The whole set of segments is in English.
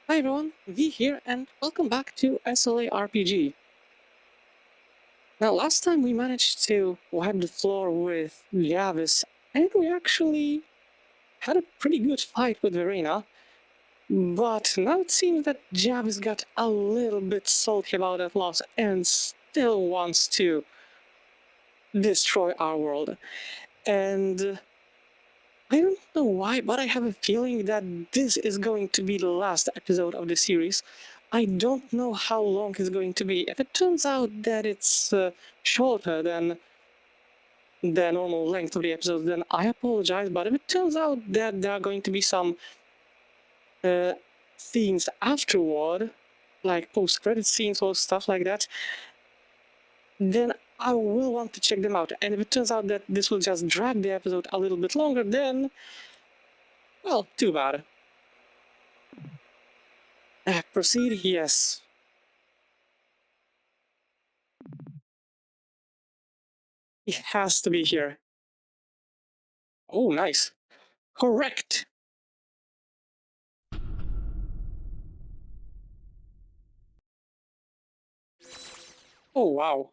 Hi everyone, V here, and welcome back to SLARPG. Now, last time we managed to wipe the floor with Javis, and we actually had a pretty good fight with Verena, but now it seems that Javis got a little bit salty about that loss and still wants to destroy our world. And I don't know why, but I have a feeling that this is going to be the last episode of the series. I don't know how long it's going to be. If it turns out that it's shorter than the normal length of the episode, then I apologize. But if it turns out that there are going to be some uh, scenes afterward, like post-credit scenes or stuff like that, then I will want to check them out. And if it turns out that this will just drag the episode a little bit longer, then, well, too bad. Proceed, yes. He has to be here. Oh, nice. Correct. Oh, wow.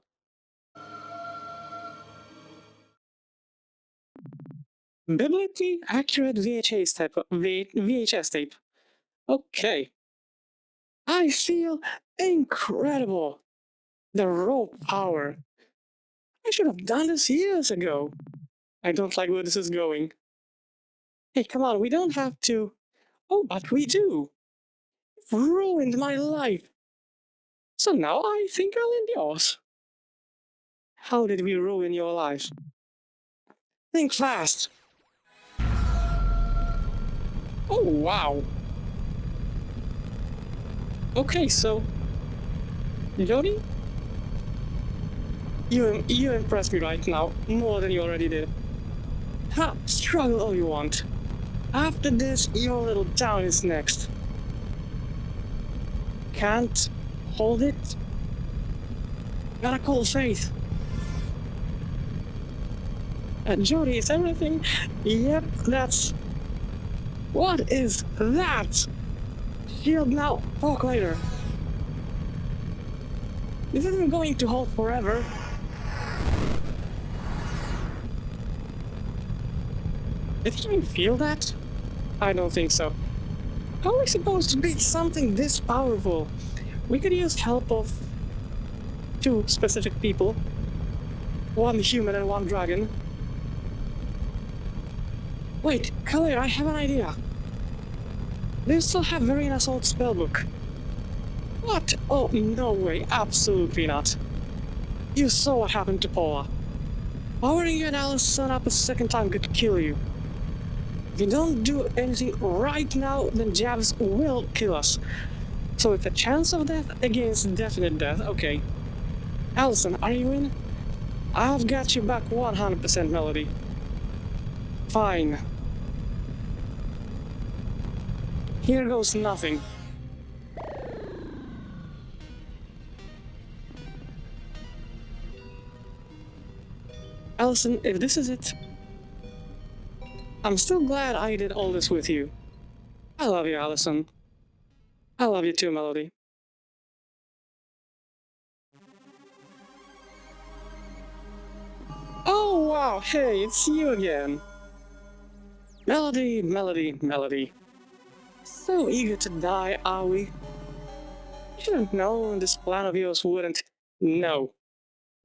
Biblically accurate VHS tape. Okay. I feel incredible. The raw power. I should have done this years ago. I don't like where this is going. Hey, come on, we don't have to. Oh, but we do. You've ruined my life. So now I think I'll end yours. How did we ruin your life? Think fast. Oh, wow. Okay, so, Jody, you impress me right now more than you already did. Ha! Struggle all you want. After this, your little town is next. Can't hold it? Gotta call Faith. Jody, is everything? Yep, that's... What is that? Shield now, talk later. This isn't going to hold forever. Did you even feel that? I don't think so. How are we supposed to beat something this powerful? We could use help of two specific people. One human and one dragon. Wait, Claire, I have an idea. Do you still have Verena's old spellbook? What? Oh, no way, absolutely not. You saw what happened to Paula. Powering you and Allison up a second time could kill you. If you don't do anything right now, then Javis will kill us. So it's a chance of death against definite death, okay. Allison, are you in? I've got you back 100%, Melody. Fine. Here goes nothing. Allison, if this is it, I'm still glad I did all this with you. I love you, Allison. I love you too, Melody. Oh wow, hey, it's you again. Melody, Melody, Melody. So eager to die, are we? You should have known this plan of yours wouldn't. No.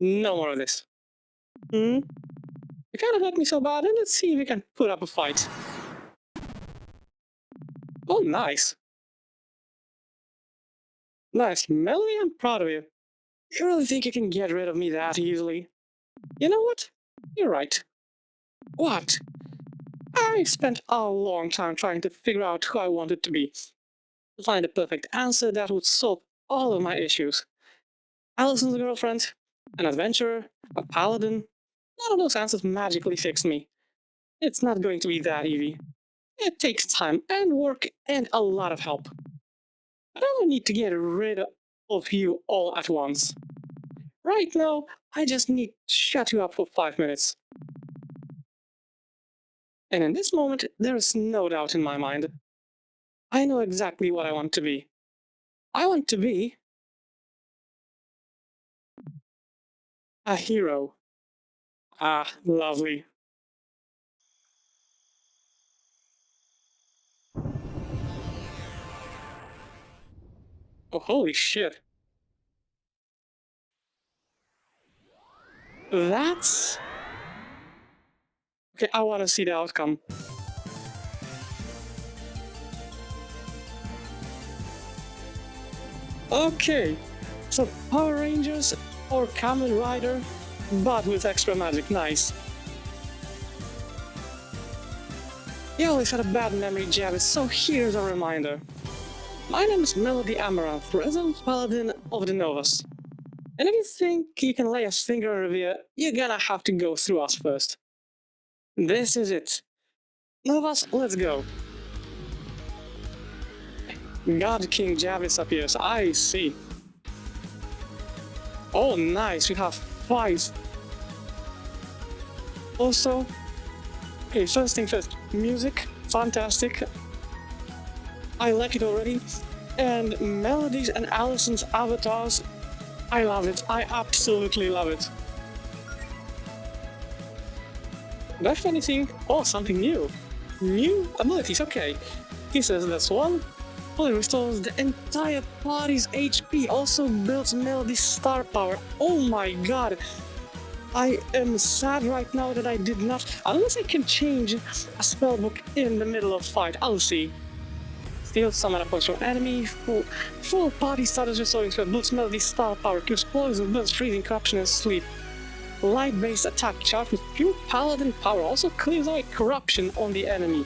No more of this. Hmm? You kinda hurt me so bad, and let's see if we can put up a fight. Oh, nice. Nice. Melody, I'm proud of you. You really think you can get rid of me that easily? You know what? You're right. What? I spent a long time trying to figure out who I wanted to be. To find the perfect answer that would solve all of my issues. Allison's girlfriend, an adventurer, a paladin. None of those answers magically fix me. It's not going to be that easy. It takes time and work and a lot of help. I don't need to get rid of you all at once. Right now, I just need to shut you up for 5 minutes. And in this moment, there is no doubt in my mind. I know exactly what I want to be. I want to be a hero. Ah, lovely. Oh, holy shit. That's... Okay, I want to see the outcome. Okay, so Power Rangers or Kamen Rider, but with extra magic, nice. You always had a bad memory, Javis, so here's a reminder. My name is Melody Amaranth, Resident Paladin of the Novas. And if you think you can lay a finger on Revere, you're gonna have to go through us first. This is it. Novas, let's go. God King Javis appears, I see. Oh nice, we have 5. Also, okay, first thing first, music, fantastic. I like it already. And Melody's and Allison's avatars, I love it. I absolutely love it. Do I have anything? Oh, something new. New abilities, okay. He says that's one. Fully restores the entire party's HP, also builds Melody's star power. Oh my god. I am sad right now that I did not, unless I can change a spellbook in the middle of fight, I'll see. Steal summon a points from enemy, full party status restoring spell, boosts Melody's star power, cures poison, burns freezing, corruption, and sleep. Light-based attack charged with pure paladin power also clears away corruption on the enemy.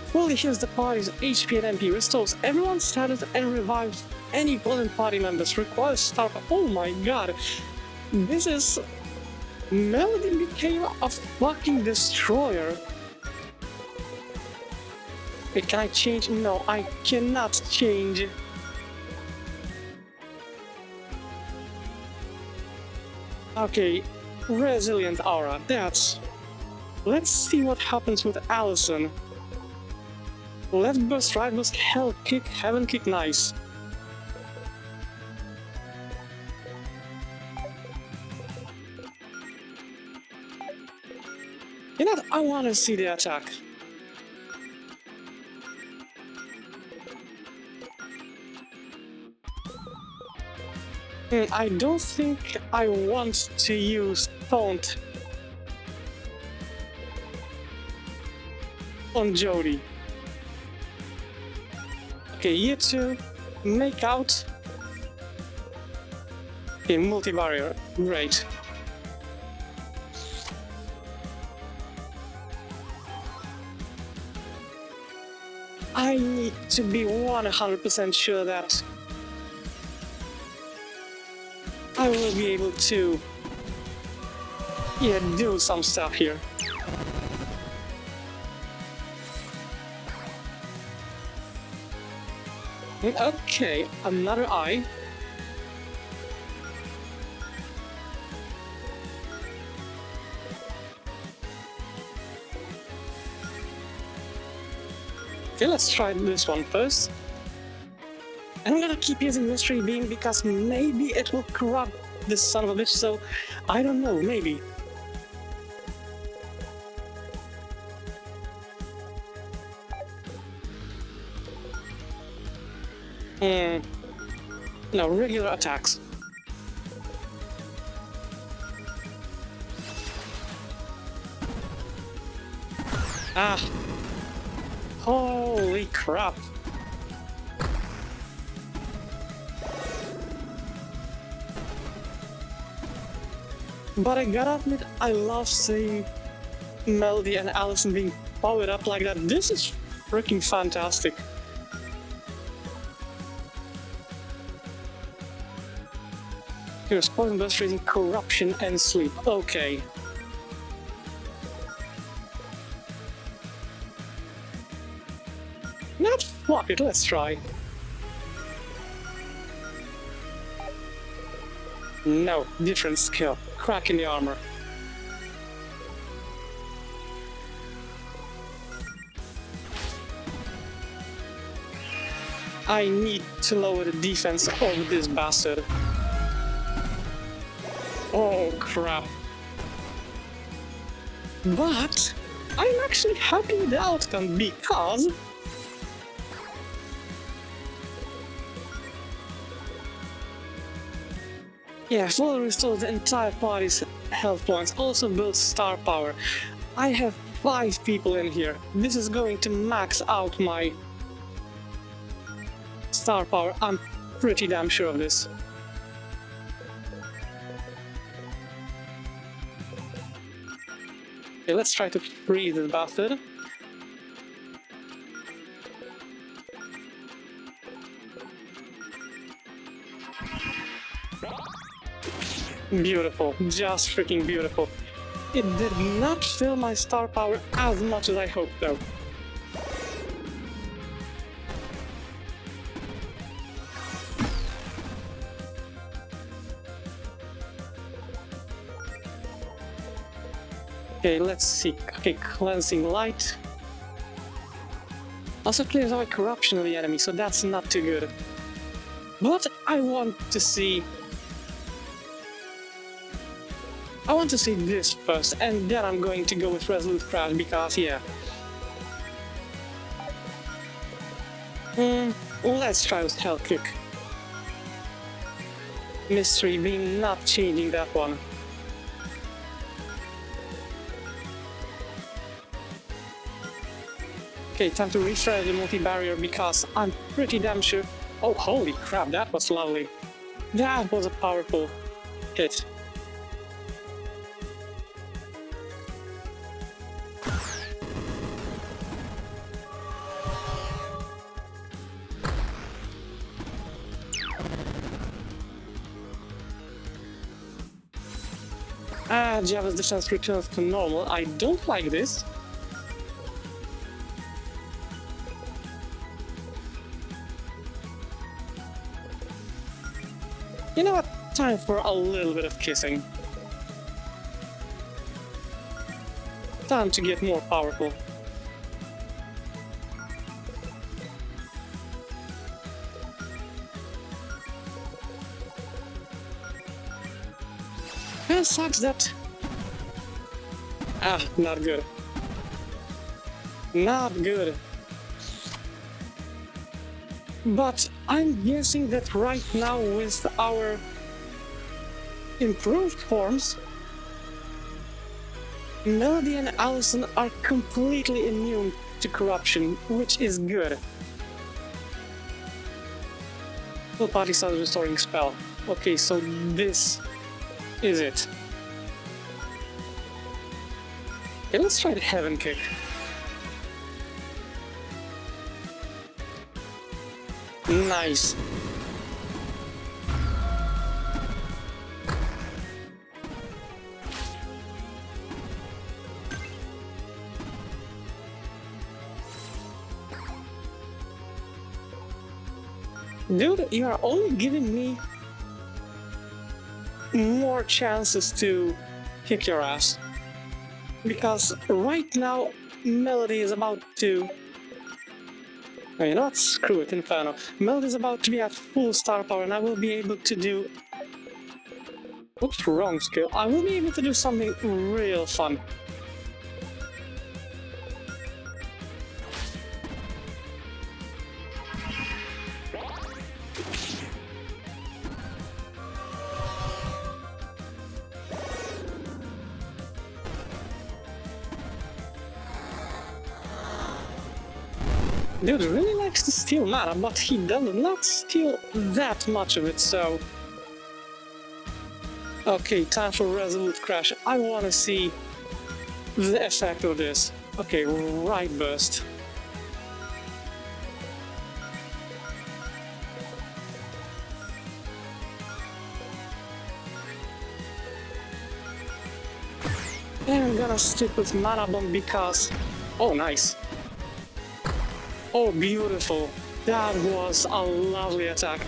Fully heals the party's HP and MP, restores everyone's status and revives any golden party members. Requires star power. Oh my god. This is... Melody became a fucking destroyer. Wait, can I change? No, I cannot change. Okay, resilient aura, that's... Let's see what happens with Allison. Left burst, right burst, hell kick, heaven kick, nice. You know what? I want to see the attack. I don't think I want to use Taunt on Jody. Okay, you two, make out. Okay, multi-barrier, great. I need to be 100% sure that I will be able to, do some stuff here. Okay, another eye. Okay, let's try this one first. I'm gonna keep using Mystery Beam because maybe it will corrupt this son of a bitch, so I don't know, maybe. No, regular attacks. Ah. Holy crap. But I gotta admit, I love seeing Melody and Allison being powered up like that. This is freaking fantastic. Here's poison burst, freezing, corruption, and sleep. Okay. Not fuck it, let's try. No, different skill. Crack in the armor. I need to lower the defense of this bastard. Oh crap. But I'm actually happy with the outcome because yeah, full restores the entire party's health points, also builds star power. I have 5 people in here. This is going to max out my star power. I'm pretty damn sure of this. Okay, let's try to freeze this bastard. Beautiful, just freaking beautiful. It did not fill my star power as much as I hoped though. Okay, let's see. Okay, cleansing light. Also clears away corruption of the enemy, so that's not too good. But I want to see this first, and then I'm going to go with Resolute Crash because, yeah. Let's try with Hell Kick. Mystery beam not changing that one. Okay, time to refresh the multi-barrier because I'm pretty damn sure. Oh, holy crap, that was lovely. That was a powerful hit. Javis defense returns to normal. I don't like this. You know what? Time for a little bit of kissing. Time to get more powerful. It sucks that... not good. Not good. But I'm guessing that right now with our improved forms, Melody and Allison are completely immune to corruption, which is good. Full party starts restoring spell. Okay, so this is it. Okay, let's try the Heaven Kick. Nice. Dude, you are only giving me more chances to kick your ass. Because right now, Melody is about to... Oh, you know what? Screw it, Inferno. Melody is about to be at full star power and I will be able to do... Oops, wrong skill. I will be able to do something real fun. Dude really likes to steal mana, but he does not steal that much of it, so... Okay, time for Resolute Crash. I wanna see the effect of this. Okay, right burst. And I'm gonna stick with Mana Bomb because... Oh, nice. Oh, beautiful. That was a lovely attack.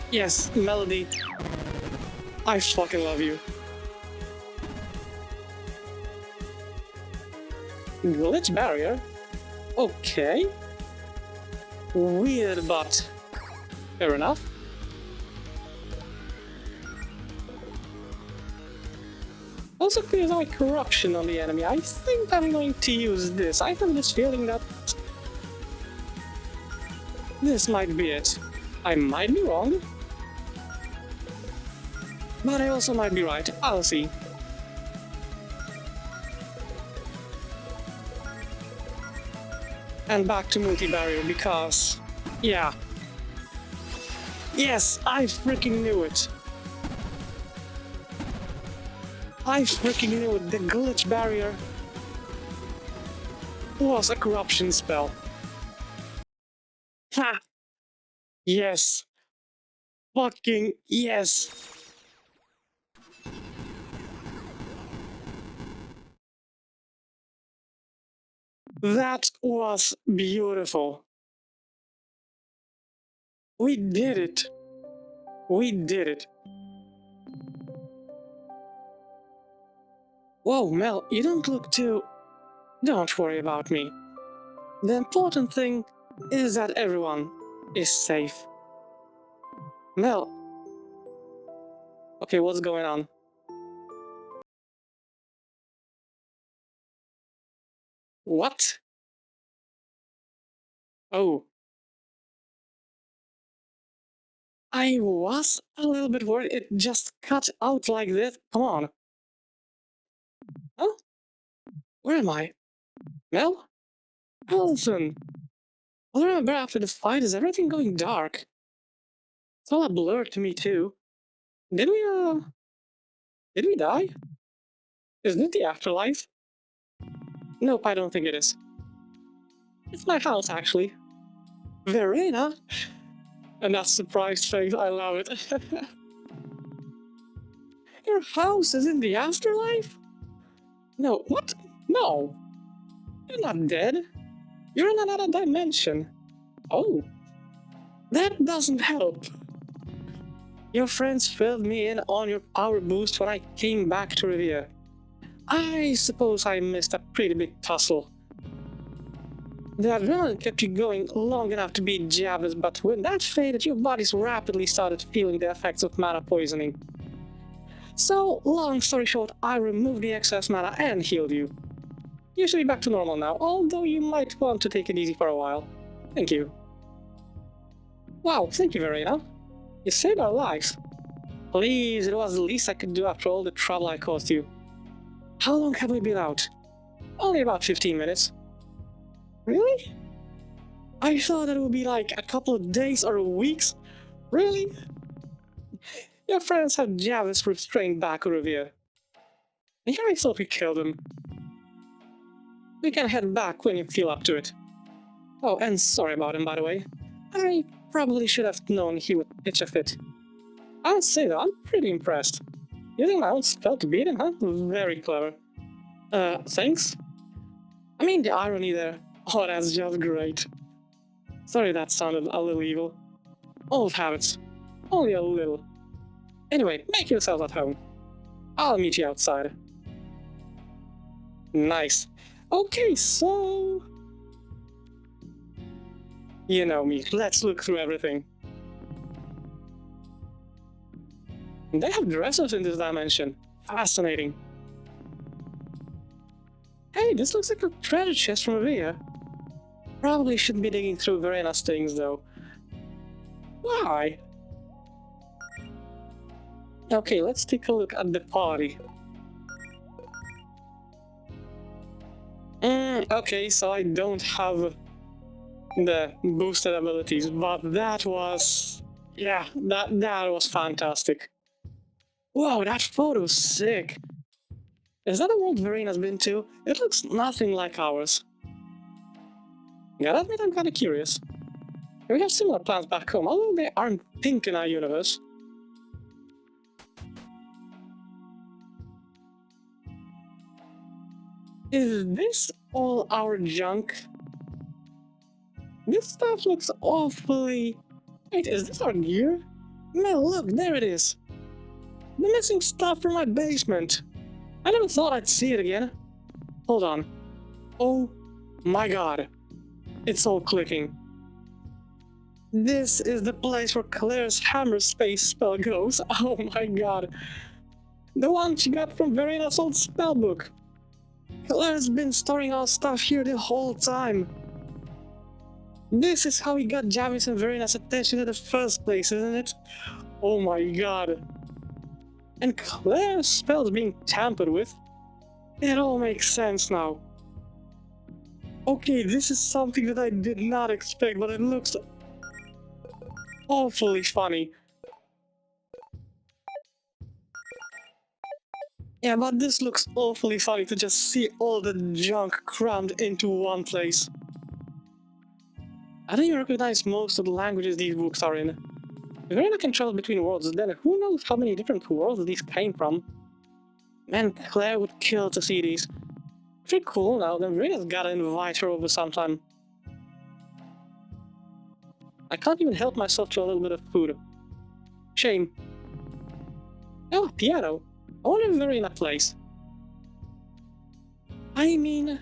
Yes, Melody. I fucking love you. Glitch barrier? Okay. Weird, but fair enough. Also feels like corruption on the enemy. I think I'm going to use this. I have this feeling that this might be it. I might be wrong, but I also might be right. I'll see. And back to multi-barrier because, yeah. Yes, I freaking knew it. I freaking knew it. The glitch barrier was a corruption spell. Ha! Yes. Fucking yes. That was beautiful. We did it. We did it. Whoa, Mel, you don't look too... Don't worry about me. The important thing is that everyone is safe. Mel. Okay, what's going on? What? Oh. I was a little bit worried it just cut out like this. Come on. Huh? Where am I? Mel? Allison! All I remember after the fight is everything going dark. It's all a blur to me too. Did we die? Is this the afterlife? Nope, I don't think it is. It's my house, actually. Verena? And that surprised face, I love it. Your house is in the afterlife? No, what? No. You're not dead. You're in another dimension. Oh. That doesn't help. Your friends filled me in on your power boost when I came back to Revere. I suppose I missed a pretty big tussle. The adrenaline kept you going long enough to beat Javis, but when that faded, your bodies rapidly started feeling the effects of mana poisoning. So, long story short, I removed the excess mana and healed you. You should be back to normal now, although you might want to take it easy for a while. Thank you. Wow, thank you, Verena. You saved our lives. Please, it was the least I could do after all the trouble I caused you. How long have we been out? Only about 15 minutes. Really? I thought it would be like a couple of days or weeks. Really? Your friends have Javis restrained back over here. Yeah, I thought we killed him. We can head back when you feel up to it. Oh, and sorry about him, by the way. I probably should have known he would pitch a fit. I'll say though, I'm pretty impressed. Using my own spell to beat him, huh? Very clever. Thanks? I mean, the irony there. Oh, that's just great. Sorry that sounded a little evil. Old habits. Only a little. Anyway, make yourselves at home. I'll meet you outside. Nice. Okay, so... You know me, let's look through everything. They have dressers in this dimension. Fascinating. Hey, this looks like a treasure chest from Avia. Probably shouldn't be digging through Verena's things, though. Why? Okay, let's take a look at the party. Okay, so I don't have the boosted abilities, but that was... Yeah, that was fantastic. Whoa, that photo's sick. Is that a world Verena's been to? It looks nothing like ours. Gotta admit, I'm kinda curious. We have similar plants back home, although they aren't pink in our universe. Is this all our junk? This stuff looks awfully... Wait, is this our gear? Man, look, there it is! The missing stuff from my basement! I never thought I'd see it again. Hold on. Oh my god. It's all clicking. This is the place where Claire's hammer space spell goes. Oh my god. The one she got from Verena's old spellbook. Claire's been storing our stuff here the whole time. This is how we got Javis and Verena's attention in the first place, isn't it? Oh my god. And Claire's spells being tampered with? It all makes sense now. Okay, this is something that I did not expect, but it looks awfully funny. Yeah, but this looks awfully funny to just see all the junk crammed into one place. I don't even recognize most of the languages these books are in. If Verena can travel between worlds, then who knows how many different worlds these came from? Man, Claire would kill to see these. Pretty cool now, then Verena's gotta invite her over sometime. I can't even help myself to a little bit of food. Shame. Oh, piano. I wonder if Verena plays. I mean,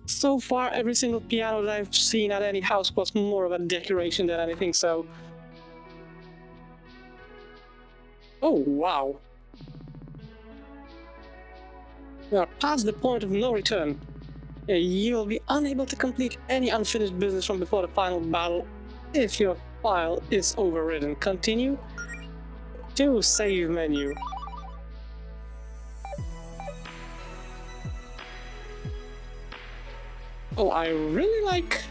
so far every single piano that I've seen at any house was more of a decoration than anything, so... Oh, wow. We are past the point of no return. You'll be unable to complete any unfinished business from before the final battle if your file is overridden. Continue to save menu. Oh, I really like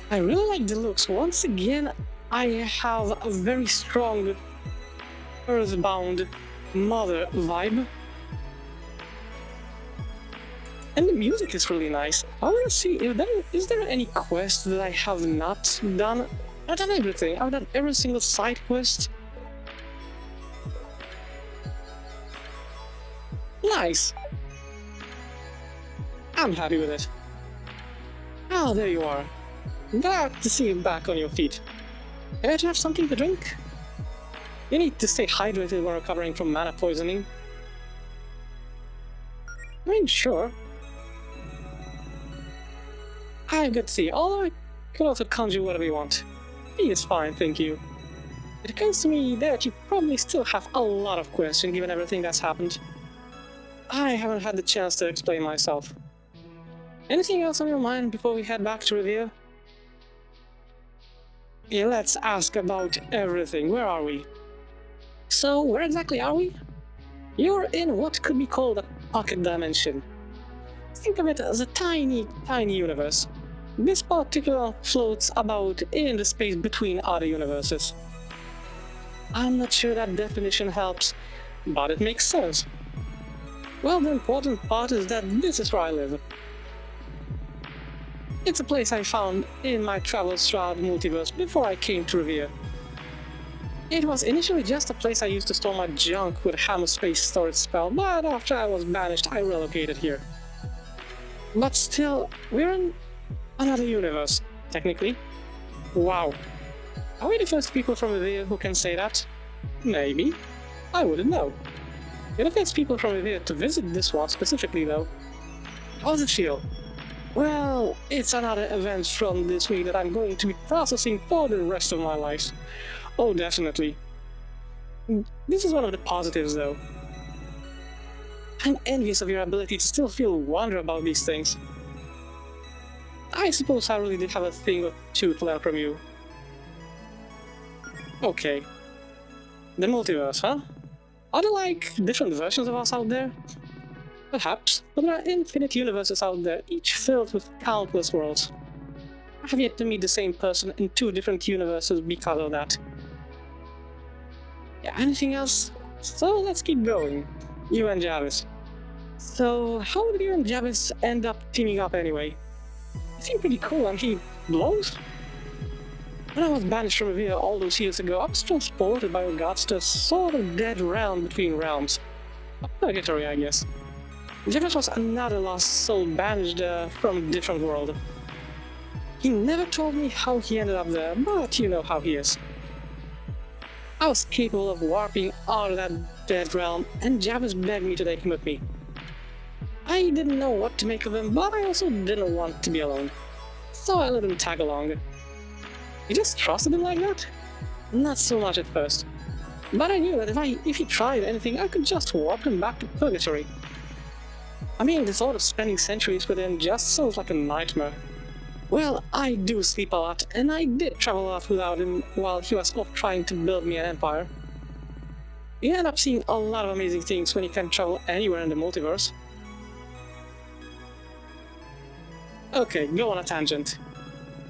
the looks. Once again, I have a very strong Earthbound Mother vibe. And the music is really nice. I want to see if is there any quest that I have not done. I've done everything. I've done every single side quest. Nice. I'm happy with it. Ah, there you are. Glad to see you back on your feet. Care to have something to drink? You need to stay hydrated when recovering from mana poisoning. I mean, sure. I've got tea, although I could also conjure whatever you want. Tea is fine, thank you. It occurs to me that you probably still have a lot of questions given everything that's happened. I haven't had the chance to explain myself. Anything else on your mind before we head back to Revere? Yeah, let's ask about everything. Where are we? So, where exactly are we? You're in what could be called a pocket dimension. Think of it as a tiny, tiny universe. This particular floats about in the space between other universes. I'm not sure that definition helps, but it makes sense. Well, the important part is that this is where I live. It's a place I found in my travels throughout the multiverse before I came to Revere. It was initially just a place I used to store my junk with a hammer space storage spell, but after I was banished, I relocated here. But still, we're in another universe, technically. Wow. Are we the first people from Revere who can say that? Maybe. I wouldn't know. You're the first people from Revere to visit this one specifically, though. How does it feel? Well, it's another event from this week that I'm going to be processing for the rest of my life. Oh, definitely. This is one of the positives, though. I'm envious of your ability to still feel wonder about these things. I suppose I really did have a thing or two to learn from you. Okay. The multiverse, huh? Are there like different versions of us out there? Perhaps, but there are infinite universes out there, each filled with countless worlds. I have yet to meet the same person in two different universes because of that. Yeah, anything else? So let's keep going. You and Javis. So, how did you and Javis end up teaming up anyway? You seem pretty cool, and he blows? When I was banished from Revere all those years ago, I was transported by your gods to a sort of dead realm between realms. A purgatory, I guess. Javis was another lost soul banished from a different world. He never told me how he ended up there, but you know how he is. I was capable of warping out of that dead realm, and Javis begged me to take him with me. I didn't know what to make of him, but I also didn't want to be alone. So I let him tag along. You just trusted him like that? Not so much at first. But I knew that if he tried anything, I could just walk him back to purgatory. I mean, the thought of spending centuries with him just sounds like a nightmare. Well, I do sleep a lot, and I did travel a lot without him while he was off trying to build me an empire. You end up seeing a lot of amazing things when you can travel anywhere in the multiverse. Okay, go on a tangent.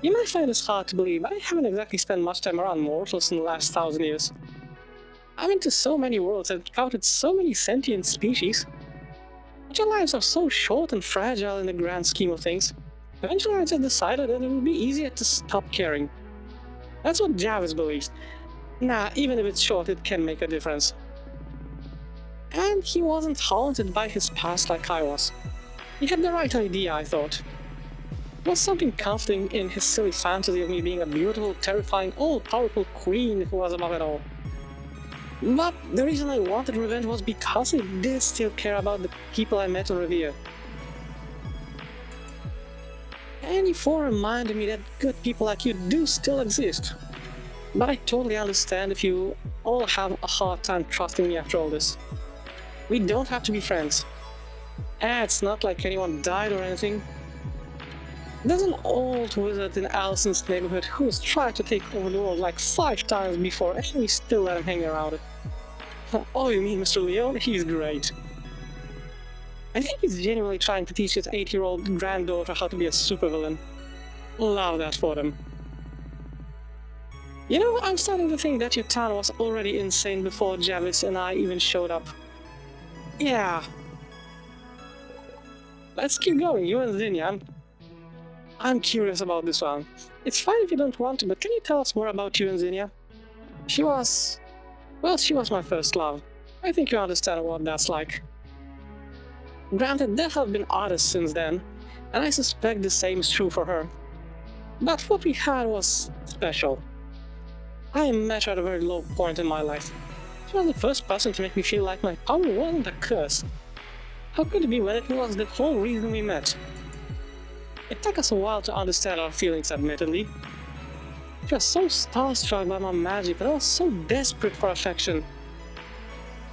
You might find this hard to believe, but I haven't exactly spent much time around mortals in the last 1,000 years. I've been to so many worlds and encountered so many sentient species. But your lives are so short and fragile in the grand scheme of things. Eventually I just decided that it would be easier to stop caring. That's what Javis believes. Nah, even if it's short, it can make a difference. And he wasn't haunted by his past like I was. He had the right idea, I thought. There was something comforting in his silly fantasy of me being a beautiful, terrifying, all-powerful queen who was above it all. But the reason I wanted revenge was because I did still care about the people I met on Revere. And E4 reminded me that good people like you do still exist. But I totally understand if you all have a hard time trusting me after all this. We don't have to be friends. And it's not like anyone died or anything. There's an old wizard in Allison's neighborhood who's tried to take over the world like 5 times before, and we still let him hang around it. Oh, you mean Mr. Leon? He's great. I think he's genuinely trying to teach his 8-year-old granddaughter how to be a supervillain. Love that for them. You know, I'm starting to think that your town was already insane before Javis and I even showed up. Yeah. Let's keep going, you and Zinnia. I'm curious about this one. It's fine if you don't want to, but can you tell us more about you and Zinnia? She was my first love. I think you understand what that's like. Granted, there have been others since then, and I suspect the same is true for her. But what we had was special. I met her at a very low point in my life. She was the first person to make me feel like my power wasn't a curse. How could it be when it was the whole reason we met? It took us a while to understand our feelings, admittedly. She was so starstruck by my magic, and I was so desperate for affection.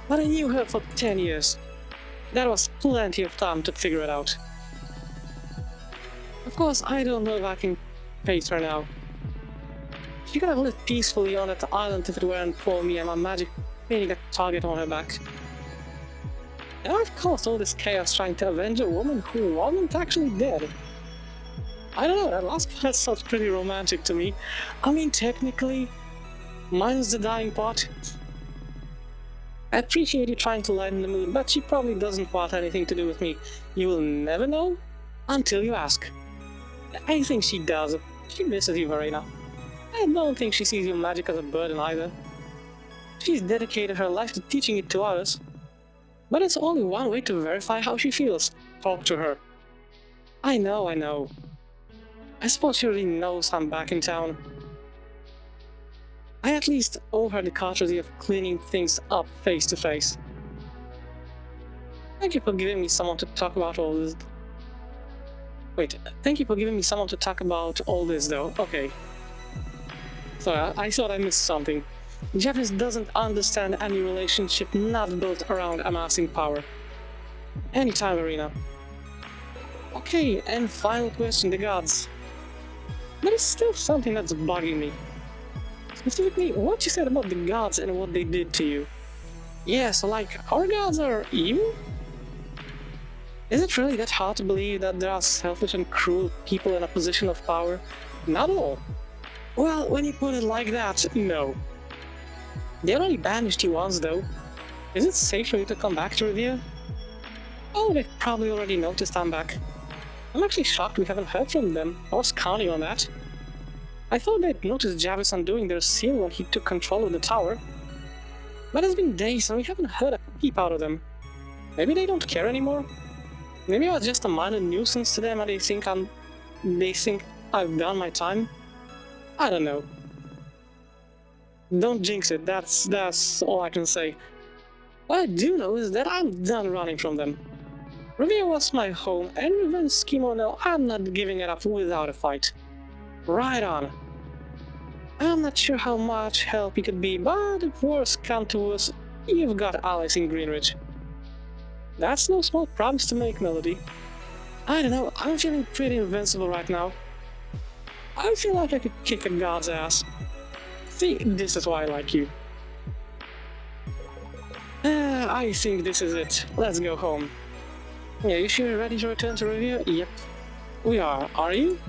But I knew her for 10 years. That was plenty of time to figure it out. Of course, I don't know if I can face her now. She could have lived peacefully on that island if it weren't for me and my magic painting a target on her back. And I've caused all this chaos trying to avenge a woman who wasn't actually dead. I don't know, that last part sounds pretty romantic to me. I mean, technically, minus the dying part. I appreciate you trying to lighten the mood, but she probably doesn't want anything to do with me. You will never know until you ask. I think she does. She misses you, Verena. I don't think she sees your magic as a burden either. She's dedicated her life to teaching it to others. But it's only one way to verify how she feels. Talk to her. I know. I suppose she already knows I'm back in town. I at least owe her the courtesy of cleaning things up face to face. Thank you for giving me someone to talk about all this. Wait, thank you for giving me someone to talk about all this though. Okay. Sorry, I thought I missed something. Javis doesn't understand any relationship not built around amassing power. Anytime, Arena. Okay, and final question, the gods. There is still something that's bugging me. Specifically, what you said about the gods and what they did to you. Yeah, so like, our gods are evil? Is it really that hard to believe that there are selfish and cruel people in a position of power? Not at all. Well, when you put it like that, no. They already banished you once though. Is it safe for you to come back to Revere? Oh, they probably already noticed I'm back. I'm actually shocked we haven't heard from them. I was counting on that. I thought they'd noticed Javis undoing their seal when he took control of the tower. But it's been days and we haven't heard a peep out of them. Maybe they don't care anymore? Maybe I was just a minor nuisance to them and they think I've done my time? I don't know. Don't jinx it, that's all I can say. What I do know is that I'm done running from them. Revere was my home, and revenge scheme or no, I'm not giving it up without a fight. Right on. I'm not sure how much help you could be, but if worse come to worse, you've got allies in Greenwich. That's no small promise to make, Melody. I don't know, I'm feeling pretty invincible right now. I feel like I could kick a god's ass. See, this is why I like you. I think this is it. Let's go home. Yeah, you sure you're ready to return to review? Yep. We are. Are you?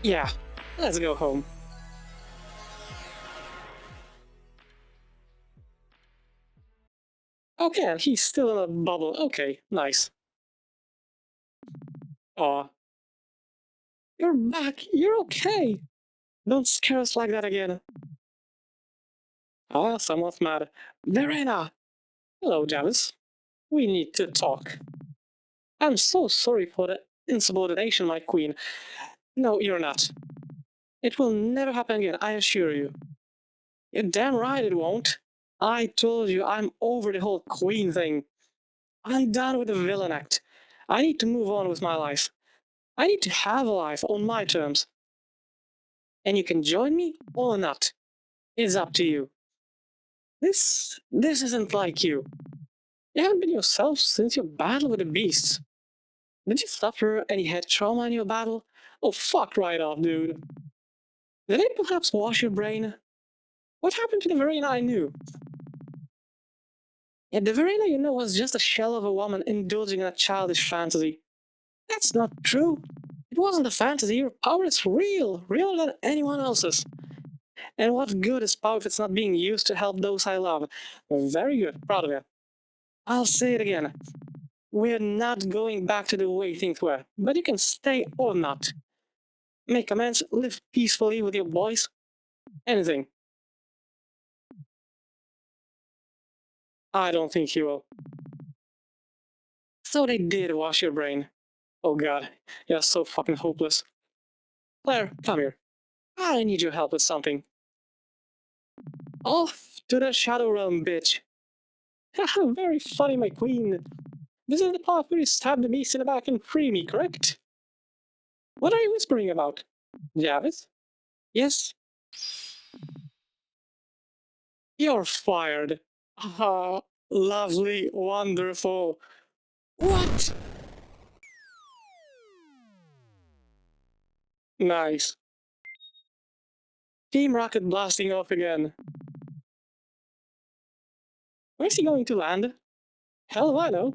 Yeah. Let's go home. Okay, and he's still in a bubble. Okay, nice. Aw. You're back. You're okay. Don't scare us like that again. Ah, somewhat mad. Verena! Hello, Javis. We need to talk. I'm so sorry for the insubordination, my queen. No, you're not. It will never happen again, I assure you. You're damn right it won't. I told you I'm over the whole queen thing. I'm done with the villain act. I need to move on with my life. I need to have a life on my terms. And you can join me or not. It's up to you. This isn't like you. You haven't been yourself since your battle with the beasts. Did you suffer any head trauma in your battle? Oh, fuck right off, dude. Did they perhaps wash your brain? What happened to the Verena I knew? Yeah, the Verena you know was just a shell of a woman indulging in a childish fantasy. That's not true. It wasn't a fantasy. Your power is real, realer than anyone else's. And what good is power if it's not being used to help those I love? Very good, proud of you. I'll say it again. We're not going back to the way things were, but you can stay or not. Make amends, live peacefully with your boys. Anything. I don't think he will. So they did wash your brain. Oh god, you're so fucking hopeless. Claire, come here. I need your help with something. Off to the Shadow Realm, bitch. Haha, very funny, my queen. This is the part where you stab the beast in the back and free me, correct? What are you whispering about? Javis? Yes? You're fired. Ah, lovely, wonderful. What? Nice. Team Rocket blasting off again. Where's he going to land? Hell if I know.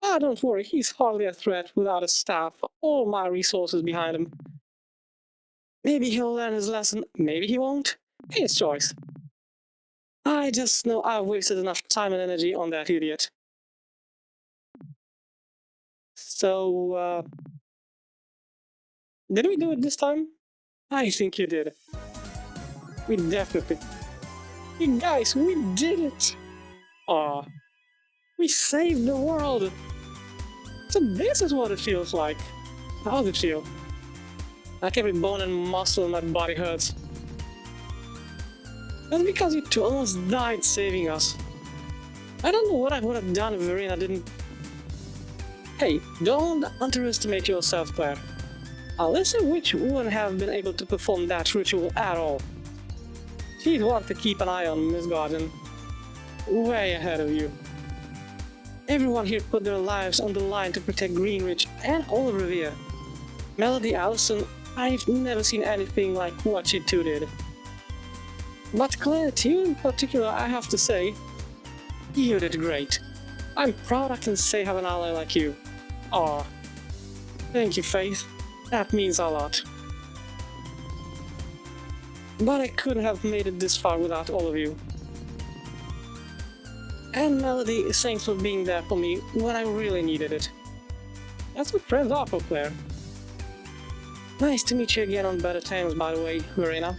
Ah, don't worry, he's hardly a threat without a staff, all my resources behind him. Maybe he'll learn his lesson, maybe he won't. His choice. I just know I've wasted enough time and energy on that idiot. So, did we do it this time? I think you did. We definitely. You guys, we did it! Aw, we saved the world! So this is what it feels like. How does it feel? Like every bone and muscle in my body hurts. That's because you two almost died saving us. I don't know what I would have done if Verena didn't. Hey, don't underestimate yourself, Claire. Alyssa Witch wouldn't have been able to perform that ritual at all. She'd want to keep an eye on Miss Garden. Way ahead of you. Everyone here put their lives on the line to protect Greenwich and all of Revere. Melody Allison, I've never seen anything like what she two did. But Claire, to you in particular, I have to say, you did great. I'm proud I can say I have an ally like you. Aw. Thank you, Faith. That means a lot. But I couldn't have made it this far without all of you. And Melody, thanks for being there for me when I really needed it. That's what friends are for, Claire. Nice to meet you again on better terms, by the way, Verena.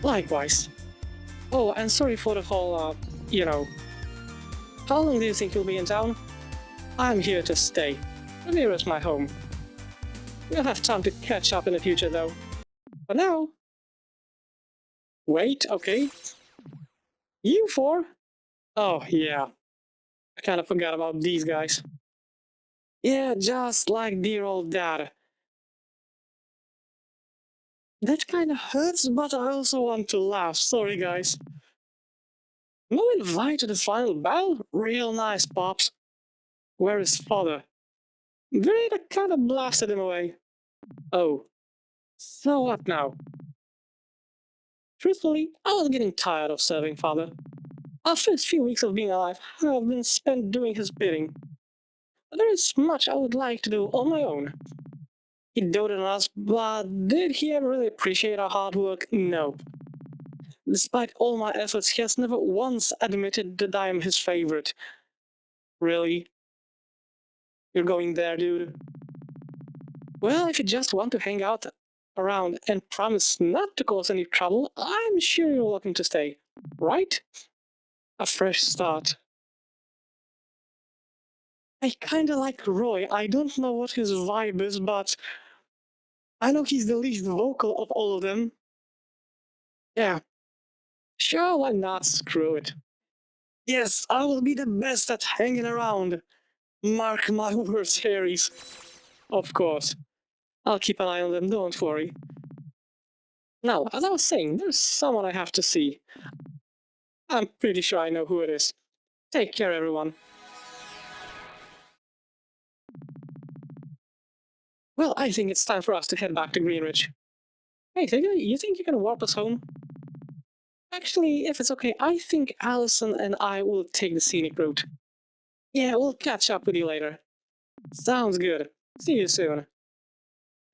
Likewise. Oh, and sorry for the whole, How long do you think you'll be in town? I'm here to stay. Revere is my home. We'll have time to catch up in the future, though. For now... Wait, okay. You four? Oh, yeah. I kind of forgot about these guys. Yeah, just like dear old dad. That kinda hurts, but I also want to laugh. Sorry, guys. No invite to the final battle? Real nice, Pops. Where is father? Greta kinda blasted him away. Oh, so what now? Truthfully, I was getting tired of serving father. Our first few weeks of being alive have been spent doing his bidding. There is much I would like to do on my own. He doted on us, but did he ever really appreciate our hard work? No. Despite all my efforts, he has never once admitted that I am his favorite. Really? You're going there, dude? Well, if you just want to hang out around and promise not to cause any trouble, I'm sure you're welcome to stay. Right? A fresh start. I kinda like Roy. I don't know what his vibe is, but I know he's the least vocal of all of them. Yeah, sure, why not? Screw it. Yes, I will be the best at hanging around. Mark my words, Harry's. Of course. I'll keep an eye on them, don't worry. Now, as I was saying, there's someone I have to see. I'm pretty sure I know who it is. Take care, everyone. Well, I think it's time for us to head back to Greenwich. Hey, Tigger, you think you can warp us home? Actually, if it's okay, I think Allison and I will take the scenic route. Yeah, we'll catch up with you later. Sounds good. See you soon.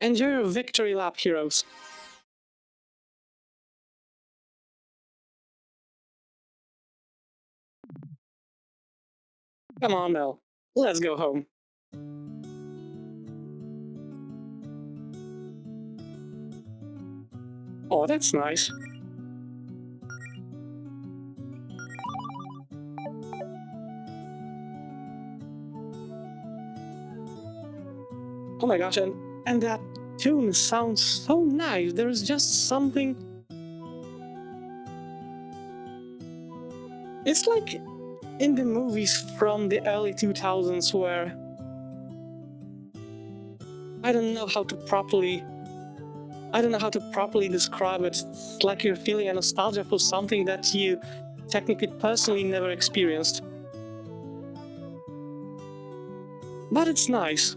Enjoy your victory lap, heroes. Come on, Mel. Let's go home. Oh, that's nice. Oh my gosh, and that tune sounds so nice. There's just something. It's like in the movies from the early 2000s where I don't know how to properly describe it. It's like you're feeling a nostalgia for something that you technically personally never experienced. But it's nice.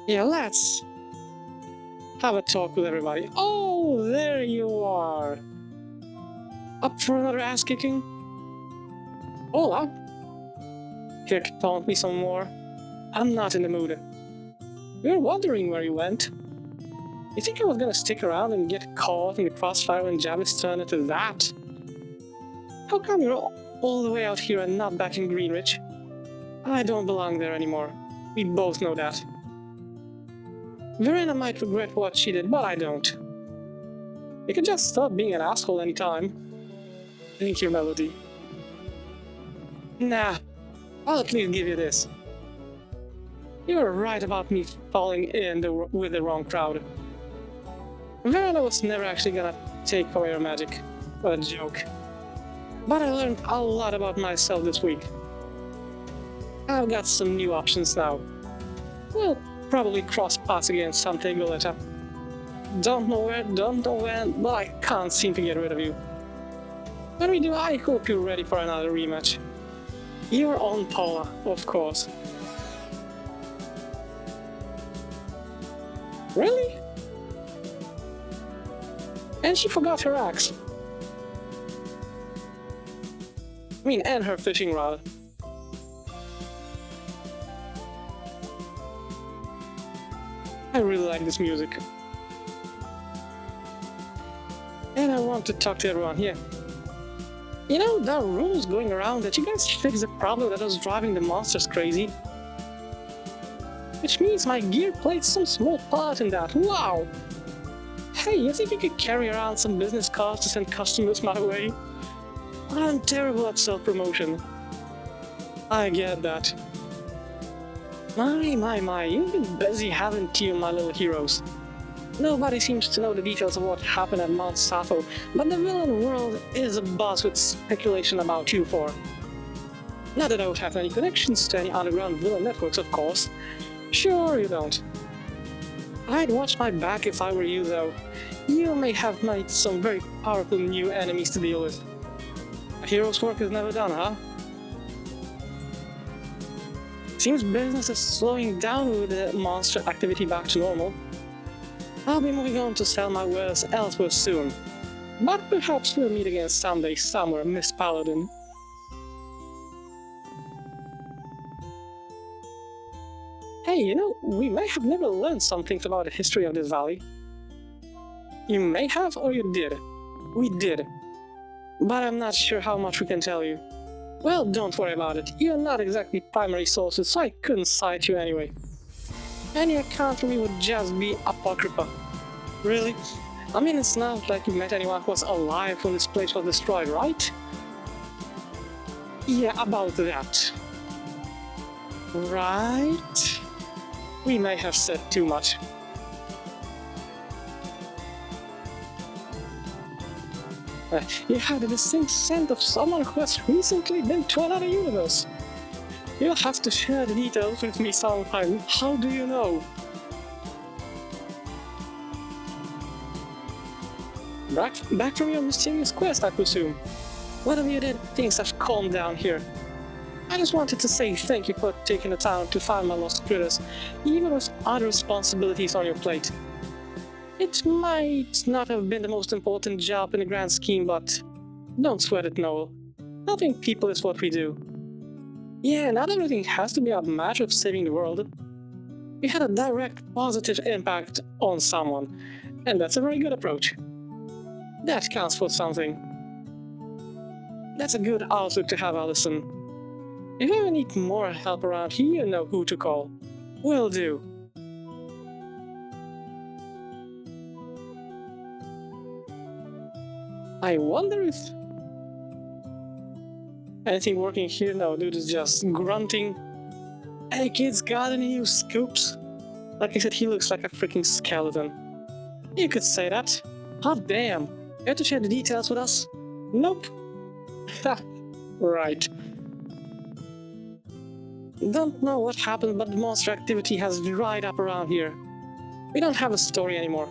Yeah, let's have a talk with everybody. Oh, there you are. Up for another ass kicking? Hola. Here to taunt me some more. I'm not in the mood. We were wondering where you went. You think I was gonna stick around and get caught in the crossfire when Javis turned into that? How come you're all the way out here and not back in Greenwich? I don't belong there anymore. We both know that. Verena might regret what she did, but I don't. You can just stop being an asshole anytime. Thank you, Melody. Nah, I'll at least give you this. You were right about me falling in with the wrong crowd. Verena was never actually gonna take away her magic. What a joke. But I learned a lot about myself this week. I've got some new options now. We'll probably cross paths again someday, Violetta. Don't know where, don't know when, but I can't seem to get rid of you. When we do, I hope you're ready for another rematch. You're on Paula, of course. Really? And she forgot her axe. I mean, and her fishing rod. I really like this music. And I want to talk to everyone here. You know, there are rumors going around that you guys fixed the problem that was driving the monsters crazy. Which means my gear played some small part in that. Wow! Hey, you think you could carry around some business cards to send customers my way? I'm terrible at self-promotion. I get that. My, you've been busy, haven't you, my little heroes? Nobody seems to know the details of what happened at Mount Sappho, but the villain world is abuzz with speculation about you four. Not that I would have any connections to any underground villain networks, of course. Sure you don't. I'd watch my back if I were you, though. You may have made some very powerful new enemies to deal with. A hero's work is never done, huh? Seems business is slowing down with the monster activity back to normal. I'll be moving on to sell my wares elsewhere soon. But perhaps we'll meet again someday somewhere, Miss Paladin. Hey, we may have never learned some things about the history of this valley. You may have, or you did. We did. But I'm not sure how much we can tell you. Well, don't worry about it. You're not exactly primary sources, so I couldn't cite you anyway. Any account from you would just be apocrypha. Really? I mean, it's not like you met anyone who was alive when this place was destroyed, right? Yeah, about that. Right? We may have said too much. You have the distinct scent of someone who has recently been to another universe. You'll have to share the details with me sometime. How do you know? Back from your mysterious quest, I presume. Whatever you did, things have calmed down here. I just wanted to say thank you for taking the time to find my lost critters, even with other responsibilities on your plate. It might not have been the most important job in the grand scheme, but don't sweat it, Noel. Helping people is what we do. Yeah, not everything has to be a matter of saving the world. We had a direct positive impact on someone, and that's a very good approach. That counts for something. That's a good outlook to have, Allison. If you ever need more help around here, you know who to call. Will do. I wonder if anything working here? No, dude is just grunting. Hey kids, got any new scoops? Like I said, he looks like a freaking skeleton. You could say that. Hot damn. You have to share the details with us? Nope. Ha. Right. Don't know what happened, but the monster activity has dried up around here. We don't have a story anymore.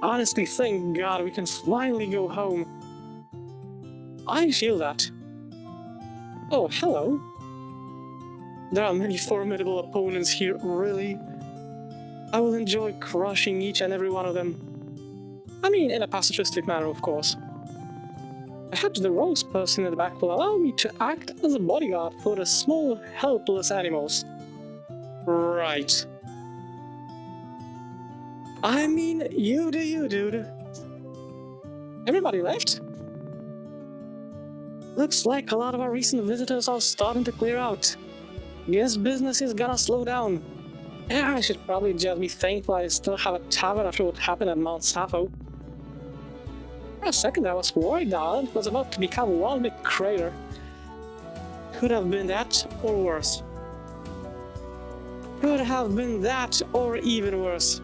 Honestly, thank God we can finally go home. I feel that. Oh, hello. There are many formidable opponents here, really. I will enjoy crushing each and every one of them. I mean, in a pacifistic manner, of course. Perhaps the rose person in the back will allow me to act as a bodyguard for the small, helpless animals. Right. I mean, you do you, dude. Everybody left? Looks like a lot of our recent visitors are starting to clear out. Guess business is gonna slow down. Yeah, I should probably just be thankful I still have a tavern after what happened at Mount Sappho. For a second I was worried the island was about to become one big crater. Could have been that, or worse. Could have been that, or even worse.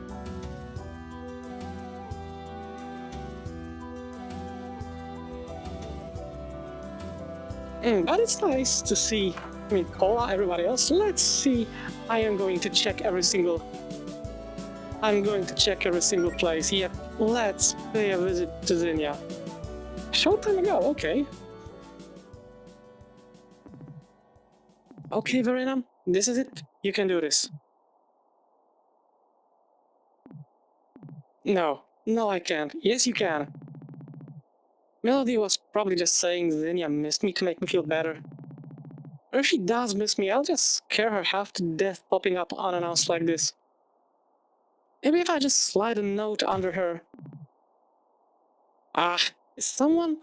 But it's nice to see. I mean, Cola, everybody else. Let's see. I'm going to check every single place. Yep, let's pay a visit to Zinnia. Short time ago, okay. Okay, Verena, this is it. You can do this. No, I can't. Yes, you can. Melody was probably just saying Zinnia missed me to make me feel better. Or if she does miss me, I'll just scare her half to death popping up unannounced like this. Maybe if I just slide a note under her. Ah, is someone?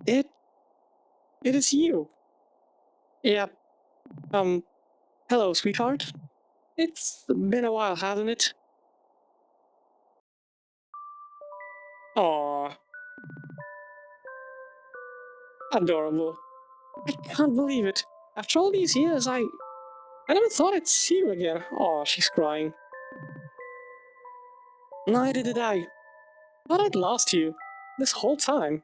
It is you. Yep. Hello, sweetheart. It's been a while, hasn't it? Aww, adorable. I can't believe it. After all these years, I never thought I'd see you again. Aw, she's crying. Neither did I. Thought I'd lost you. This whole time.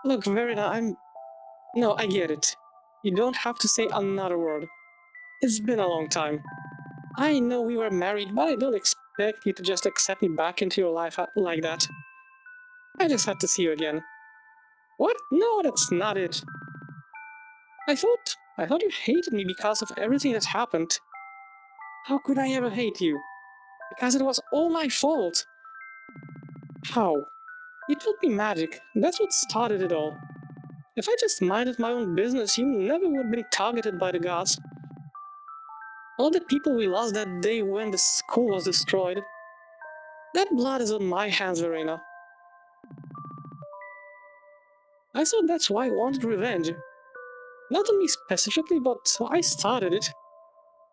Look, Verena, No, I get it. You don't have to say another word. It's been a long time. I know we were married, but I don't expect you to just accept me back into your life like that. I just had to see you again. What? No, that's not it. I thought you hated me because of everything that happened. How could I ever hate you? Because it was all my fault. How? You taught me magic. That's what started it all. If I just minded my own business, you never would have been targeted by the gods. All the people we lost that day when the school was destroyed. That blood is on my hands, Verena. I thought that's why I wanted revenge. Not on me specifically, but I started it.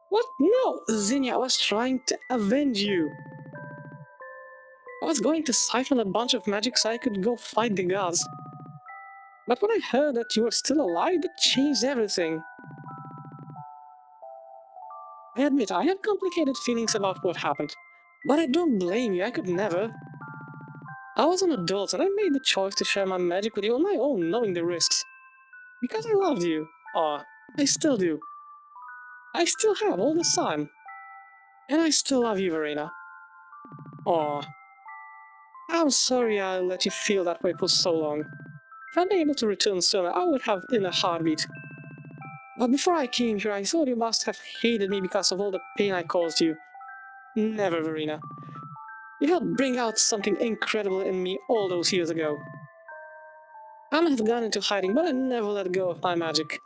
What? No, Zinnia, I was trying to avenge you. I was going to siphon a bunch of magic so I could go fight the gods. But when I heard that you were still alive, it changed everything. I admit I had complicated feelings about what happened. But I don't blame you, I could never. I was an adult and I made the choice to share my magic with you on my own, knowing the risks. Because I loved you. Aw, I still do. I still have all this time. And I still love you, Verena. Aw, I'm sorry I let you feel that way for so long. If I'd been able to return sooner, I would have in a heartbeat. But before I came here, I thought you must have hated me because of all the pain I caused you. Never, Verena. You helped bring out something incredible in me all those years ago. I might have gone into hiding, but I never let go of my magic.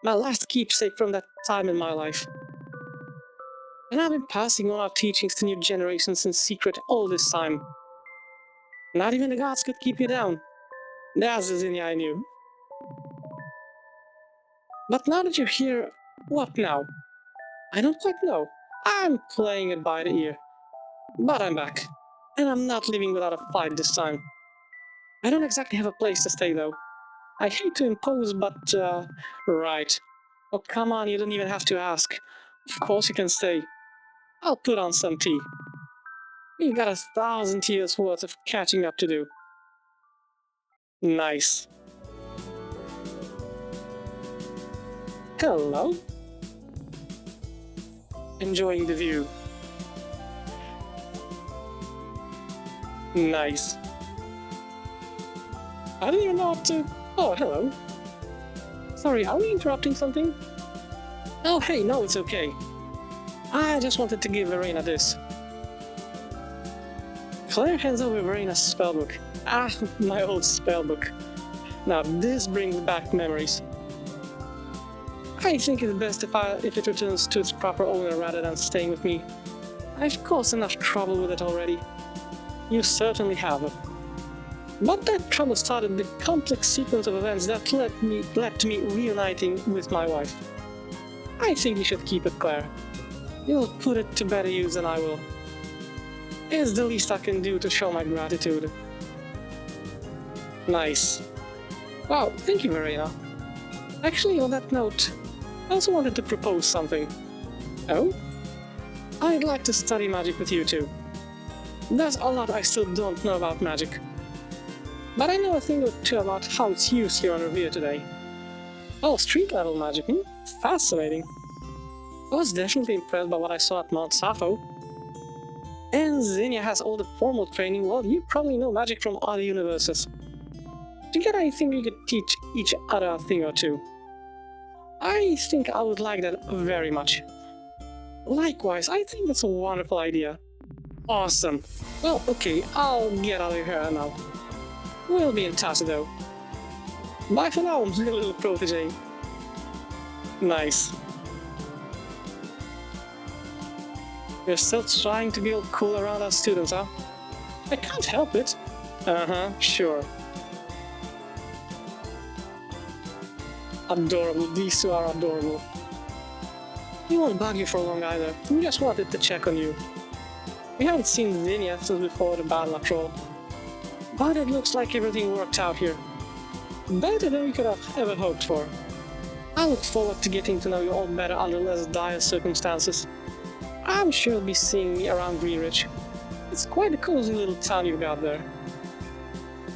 My last keepsake from that time in my life. And I've been passing on our teachings to new generations in secret all this time. Not even the gods could keep you down. That's the Zinnia I knew. But now that you're here, what now? I don't quite know. I'm playing it by the ear. But I'm back. And I'm not leaving without a fight this time. I don't exactly have a place to stay though. I hate to impose, but, right. Oh, come on, you don't even have to ask. Of course you can stay. I'll put on some tea. We've got 1,000 years worth of catching up to do. Nice. Hello? Enjoying the view. Nice. I don't even know what to... Oh, hello. Sorry, are we interrupting something? Oh, hey, no, it's okay. I just wanted to give Verena this. Claire hands over Verena's spellbook. Ah, my old spellbook. Now, this brings back memories. I think it's best if it returns to its proper owner rather than staying with me. I've caused enough trouble with it already. You certainly have. But that trouble started the complex sequence of events that led to me reuniting with my wife. I think you should keep it, Claire. You'll put it to better use than I will. It's the least I can do to show my gratitude. Nice. Wow, thank you, Verena. Actually, on that note, I also wanted to propose something. Oh? I'd like to study magic with you too. There's a lot I still don't know about magic. But I know a thing or two about how it's used here on Revere today. Oh, street level magic, Fascinating. I was definitely impressed by what I saw at Mount Sappho. And Zinnia has all the formal training, well, you probably know magic from other universes. Together I think we could teach each other a thing or two. I think I would like that very much. Likewise, I think that's a wonderful idea. Awesome. Well, okay, I'll get out of here now. We'll be in touch though. Bye for now, my little protege. Nice. You're still trying to be all cool around our students, huh? I can't help it. Uh-huh, sure. Adorable, these two are adorable. We won't bug you for long either, we just wanted to check on you. We haven't seen Zinnia since before the bad luck roll. But it looks like everything worked out here. Better than we could have ever hoped for. I look forward to getting to know you all better under less dire circumstances. I'm sure you'll be seeing me around Greenwich. It's quite a cozy little town you've got there.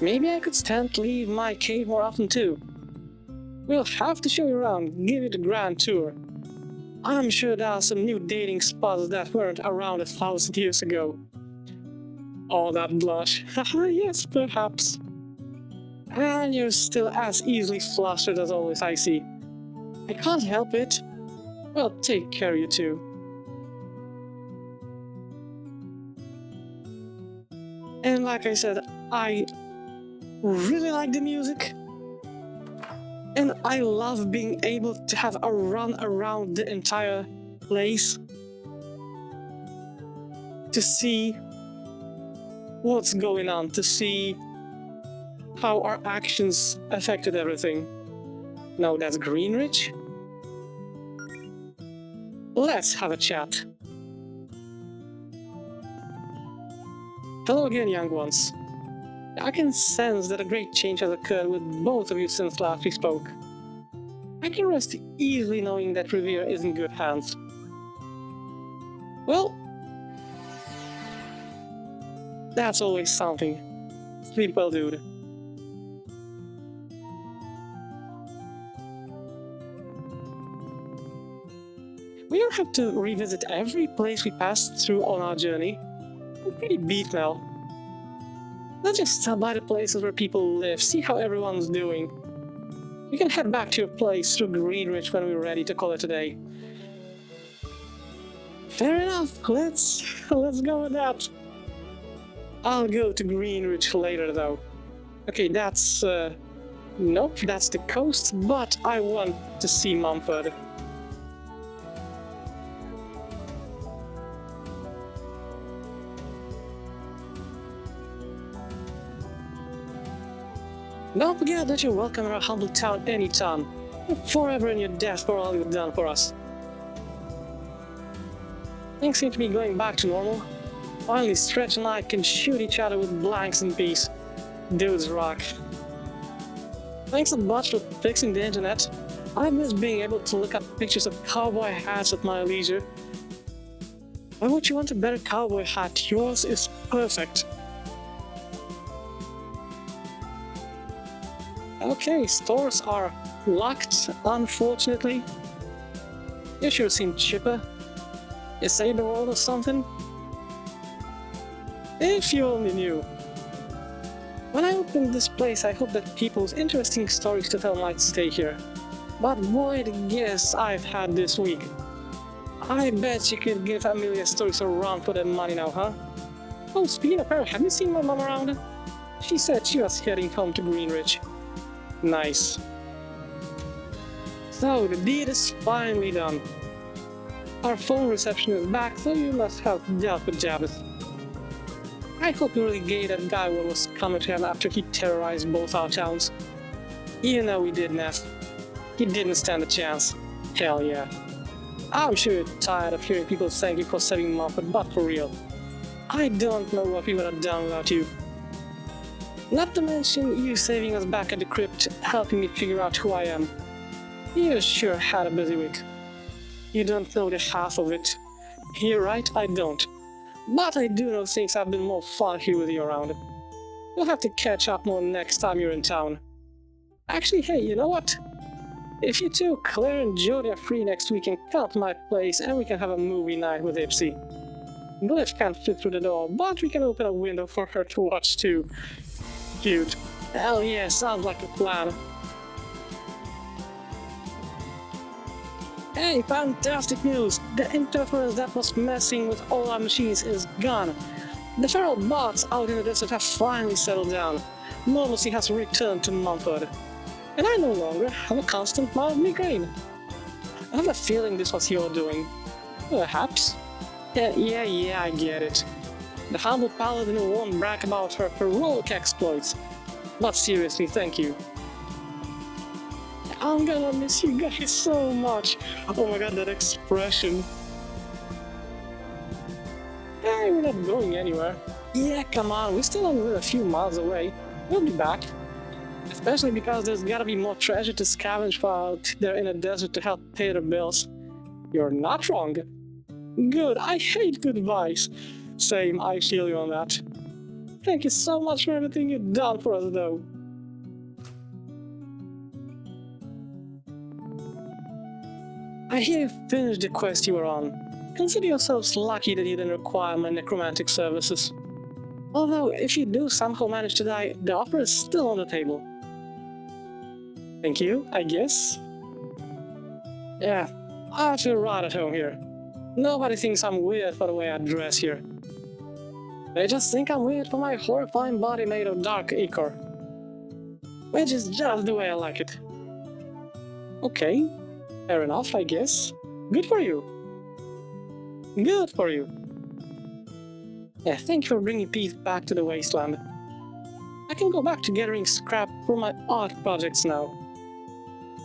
Maybe I could stand to leave my cave more often too. We'll have to show you around, give it a grand tour. I'm sure there are some new dating spots that weren't around 1,000 years ago. Oh, that blush. Haha, yes, perhaps. And you're still as easily flustered as always, I see. I can't help it. Well, take care, you two. And like I said, I really like the music. And I love being able to have a run around the entire place to see what's going on, to see how our actions affected everything. Now that's Greenwich. Let's have a chat. Hello again, young ones. I can sense that a great change has occurred with both of you since last we spoke. I can rest easily knowing that Revere is in good hands. Well, that's always something. Sleep well, dude. We don't have to revisit every place we passed through on our journey. We're pretty beat now. Let's just stop by the places where people live, see how everyone's doing. We can head back to your place through Greenwich when we're ready to call it a day. Fair enough, let's go with that. I'll go to Greenwich later though. Okay, that's nope, that's the coast, but I want to see Mumford. Don't forget that you're welcome in our humble town anytime. We're forever in your debt for all you've done for us. Things seem to be going back to normal. Finally, Stretch and I can shoot each other with blanks in peace. Dudes rock. Thanks a bunch for fixing the internet. I miss being able to look up pictures of cowboy hats at my leisure. Why would you want a better cowboy hat? Yours is perfect. Okay, stores are locked, unfortunately. You sure seem chipper. You saved the world or something? If you only knew. When I opened this place, I hoped that people's interesting stories to tell might stay here. But boy, the guests I've had this week. I bet you could give Amelia stories a run for that money now, huh? Oh, speaking of her, have you seen my mom around? She said she was heading home to Greenwich. Nice. So, the deed is finally done. Our phone reception is back, so you must have dealt with Javis. I hope you really gave that guy what was coming to him after he terrorized both our towns. Even though we did, Neff. He didn't stand a chance. Hell yeah. I'm sure you're tired of hearing people thank you for saving Mumford, but for real. I don't know what we would have done without you. Not to mention you saving us back at the crypt, helping me figure out who I am. You sure had a busy week. You don't know the half of it. You're right, I don't. But I do know things have been more fun here with you around. You'll have to catch up more next time you're in town. Actually, hey, you know what? If you two, Claire and Jody, are free next weekend, come to my place and we can have a movie night with Ipsy. Bliff can't fit through the door, but we can open a window for her to watch too. Cute. Hell yeah, sounds like a plan. Hey, fantastic news! The interference that was messing with all our machines is gone. The feral bots out in the desert have finally settled down. Normalcy has returned to Mumford. And I no longer have a constant mild migraine. I have a feeling this was your doing. Perhaps? Yeah, I get it. The humble paladin won't brag about her heroic exploits. But seriously, thank you. I'm gonna miss you guys so much. Oh my god, that expression. Hey, we're not going anywhere. Yeah, come on, we're still only a few miles away. We'll be back. Especially because there's gotta be more treasure to scavenge for out there in the desert to help pay the bills. You're not wrong. Good, I hate goodbyes. Same, I feel you on that. Thank you so much for everything you've done for us, though. I hear you finished the quest you were on. Consider yourselves lucky that you didn't require my necromantic services. Although, if you do somehow manage to die, the offer is still on the table. Thank you, I guess. Yeah, I feel right at home here. Nobody thinks I'm weird for the way I dress here. They just think I'm weird for my horrifying body made of dark ichor. Which is just the way I like it. Okay, fair enough, I guess. Good for you. Good for you. Yeah, thank you for bringing peace back to the wasteland. I can go back to gathering scrap for my art projects now.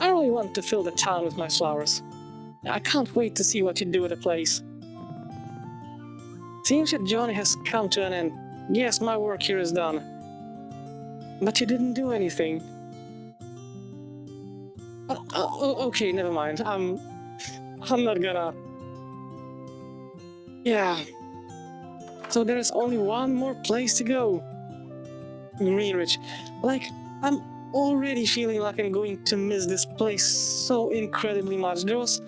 I really want to fill the town with my flowers. I can't wait to see what you do with the place. Seems your journey has come to an end. Yes, my work here is done. But you didn't do anything. Okay, never mind. I'm not gonna... Yeah. So there's only one more place to go. Greenwich. Like, I'm already feeling like I'm going to miss this place so incredibly much. There was...